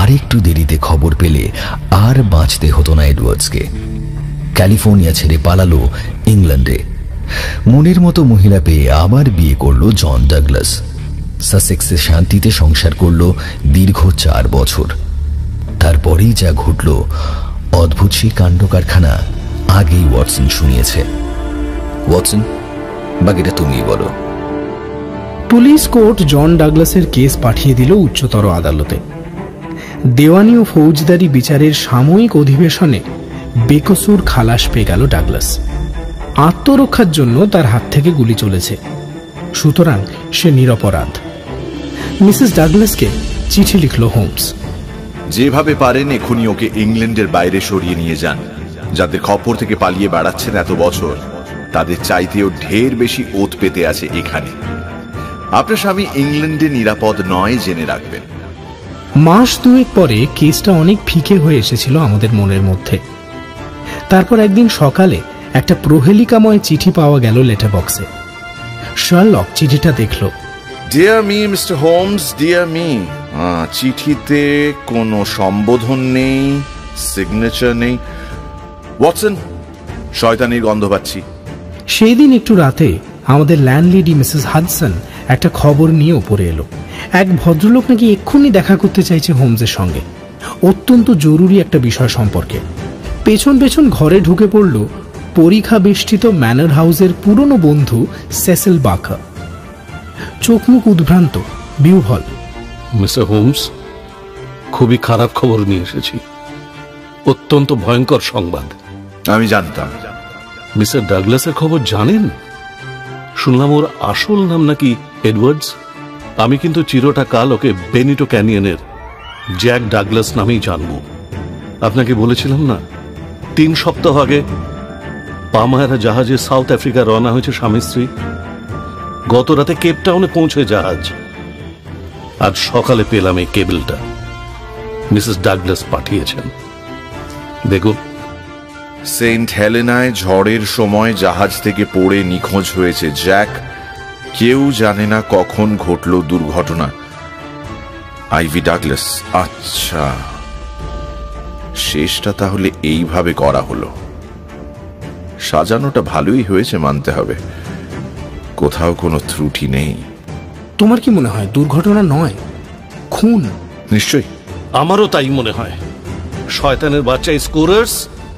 আরেকটু দেরিতে খবর পেলে আর বাঁচতে হতো না এডওয়ার্ডসকে। ক্যালিফোর্নিয়া ছেড়ে পালালো ইংল্যান্ডে। মনের মতো মহিলা পেয়ে আবার বিয়ে করলো জন ডাগলাস। সাসেক্সে শান্তিতে সংসার করলো দীর্ঘ 4 বছর। তারপরেই যা ঘটল অদ্ভুত সেই কাণ্ড কারখানা আগেই ওয়াটসন শুনিয়েছে। ওয়াটসন, বাকিটা তুমিই বলো। পুলিশ কোর্ট জন ডাগলাসের কেস পাঠিয়ে দিল উচ্চতর আদালতে। দেওয়ানি ও ফৌজদারি বিচারের সাময়িক অধিবেশনে বেকসুর খালাস পেয়ে গেল ডাগলাস। আত্মরক্ষার জন্য তার হাত থেকে গুলি চলেছে, সুতরাং সে নিরপরাধ। মিসেস ডাগলাসকে চিঠি লিখল হোমস। যেভাবে পারেন এখনই ওকে ইংল্যান্ডের বাইরে সরিয়ে নিয়ে যান। যাদের খপর থেকে পালিয়ে বেড়াচ্ছেন এত বছর, তাদের চাইতেও ঢের বেশি ওত পেতে আছে এখানে। আপনার স্বামী ইংল্যান্ডে নিরাপদ নয়, জেনে রাখবেন। মাস 2 পরে কেসটা অনেক ফিকে হয়ে এসেছিল আমাদের মনের মধ্যে। তারপর একদিন সকালে একটা প্রহেলিকাময় চিঠি পাওয়া গেল লেটার বক্সে। শার্লক চিঠিটা দেখল। Dear me mister Holmes, dear me. চিঠিতে কোনো সম্বোধন নেই, সিগনেচার নেই। ওয়াটসন, শয়তানির গন্ধ পাচ্ছি। সেই দিন একটু রাতে আমাদের ল্যান্ডলেডি মিসেস হাডসন একটা খবর নিয়ে উপরে এলো। এক ভদ্রলোক নাকি এক্ষুনি দেখা করতে চাইছে হোমসের সঙ্গে, অত্যন্ত জরুরি একটা বিষয় সম্পর্কে। পেছন পেছন ঘরে ঢুকে পড়ল পরীক্ষা বেষ্টিত ম্যানর হাউসের পুরনো বন্ধু সেসেল বাকার। চোখ মুখ উদ্ভ্রান্ত, বিহ্বল। মিস্টার হোমস, খুবই খারাপ খবর নিয়ে এসেছি, অত্যন্ত ভয়ঙ্কর সংবাদ। আমি জানতাম। মিস্টার ডাগলাসের খবর জানেন? শুনলাম ওর আসল নাম নাকি এডওয়ার্ডস। আমি কিন্তু চিরটা কাল ওকে বেনিটো ক্যানিয়নের জ্যাক ডাগলাস নামেই জানব। আপনাকে বলেছিলাম না 3 সপ্তাহ আগে পামায়রা জাহাজে সাউথ আফ্রিকা রওনা হয়েছে স্বামী স্ত্রী। গত রাতে কেপটাউনে পৌঁছে জাহাজ। আজ সকালে পেলাম এই কেবলটা মিসেস ডাগলাস পাঠিয়েছেন। দেখুন, সেন্ট হেলেনায় ঝড়ের সময় জাহাজ থেকে পড়ে নিখোঁজ হয়েছে জ্যাক। কেউ জানে না কখন ঘটল দুর্ঘটনা। Ivy Douglas. আচ্ছা, শেষটা তাহলে এইভাবে করা হলো। সাজানোটা ভালোই হয়েছে মানতে হবে, কোথাও কোনো ত্রুটি নেই। তোমার কি মনে হয় দুর্ঘটনা নয়, খুন? নিশ্চয়ই। আমারও তাই মনে হয়। শয়তানের বাচ্চা স্কোরার্স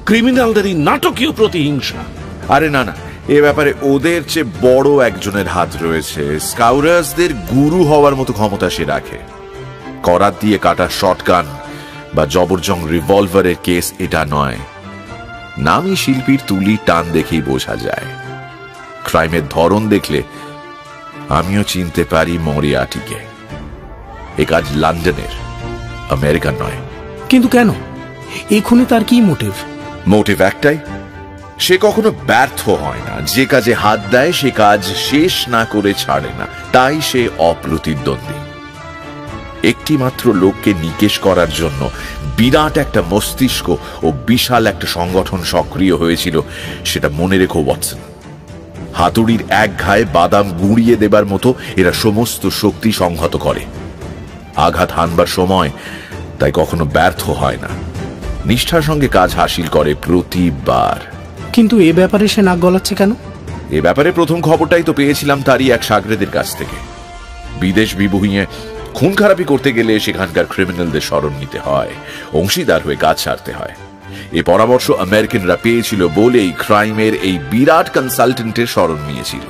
ক্রিমিনালদেরই নাটকীয় প্রতিহিংসা। আরে না না, এ ব্যাপারে ওদের চেয়ে বড় একজনের হাত রয়েছে। স্কাউরার্সদের গুরু হওয়ার মতো ক্ষমতা সে রাখে। করাত দিয়ে কাটা শটগান বা জবরজং রিভলভারের কেস এটা নয়। নামী শিল্পীর তুলি টান দেখেই বোঝা যায়। ক্রাইমের ধরন দেখলে আমিও চিনতে পারি মরিয়াটিকে। এ কাজ লন্ডনের, আমেরিকার নয়। কিন্তু কেন? এখনই তার কি মোটিভ? মোটিভ একটাই, সে কখনো ব্যর্থ হয় না। যে কাজে হাত দেয় সে কাজ শেষ না করে ছাড়ে না, তাই সে অপ্রতিদ্বন্দ্বী। একটি মাত্র লোককে নিকেশ করার জন্য বিরাট একটা মস্তিষ্ক ও বিশাল একটা সংগঠন সক্রিয় হয়েছিল, সেটা মনে রেখো ওয়াটসন। হাতুড়ির এক ঘায়ে বাদাম গুঁড়িয়ে দেবার মতো এরা সমস্ত শক্তি সংহত করে। আঘাত হানবার সময় তাই কখনো ব্যর্থ হয় না, নিষ্ঠার সঙ্গে কাজ হাসিল করে প্রতিবার। কিন্তু এ ব্যাপারে সে নাক গলাচ্ছে কেন? এ ব্যাপারে প্রথম খবরটাই তো পেয়েছিলাম তারই এক সাগরেদের কাছ থেকে। বিদেশ বিভুঁইয়ে খুন খারাপি করতে গেলে সেখানকার ক্রিমিনালদের শরণ নিতে হয়, অংশীদার হয়ে কাজ ছাড়তে হয়। এ পরামর্শ আমেরিকানরা পেয়েছিল বলেই ক্রাইমের এই বিরাট কনসালটেন্টের শরণ নিয়েছিল।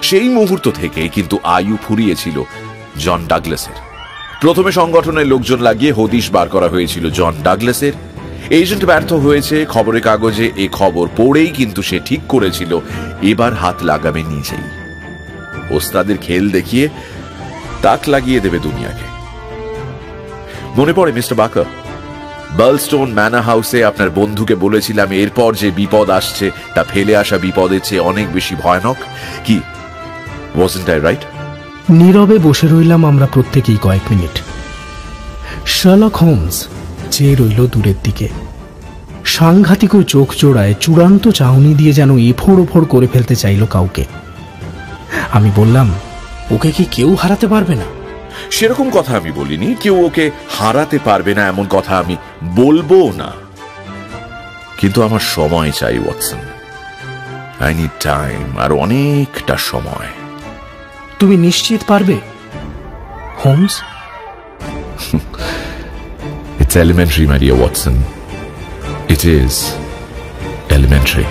সেই মুহূর্ত থেকে কিন্তু আয়ু ফুরিয়েছিল জন ডাগলাসের। প্রথমে সংগঠনের লোকজন লাগিয়ে হদিশ বার করা হয়েছিল জন ডাগলাসের। এজেন্ট ব্যর্থ হয়েছে, খবরের কাগজে এ খবর পড়েই কিন্তু সে ঠিক করেছিল এবার হাত লাগাবে নিজেই। ওস্তাদের খেল দেখিয়ে তাক লাগিয়ে দেবে দুনিয়াকে। মনে পড়ে মিস্টার বাকার, বার্লস্টোন ম্যানর হাউসে আপনার বন্ধুকে বলেছিলাম এরপর যে বিপদ আসছে তা ফেলে আসা বিপদের চেয়ে অনেক বেশি ভয়ানক। কি ওয়াজন্ট আই রাইট? নীরবে বসে রইলাম আমরা প্রত্যেকেই কয়েক মিনিট। শার্লক হোমস চেয়ে রইল দূরের দিকে। সাংঘাতিক ওই চোখ জোড়ায় চূড়ান্ত চাহনি দিয়ে যেন এফোড় ওফোড় করে ফেলতে চাইল কাউকে। আমি বললাম, ওকে কি কেউ হারাতে পারবে না? সেরকম কথা আমি বলিনি, কেউ ওকে হারাতে পারবে না এমন কথা আমি বলবো না, কিন্তু আমার সময় চাই ওয়াটসন। আই নিড টাইম, আর অনেকটা সময়। তুমি নিশ্চিত পারবে Holmes? It's elementary, my dear Watson. It is elementary.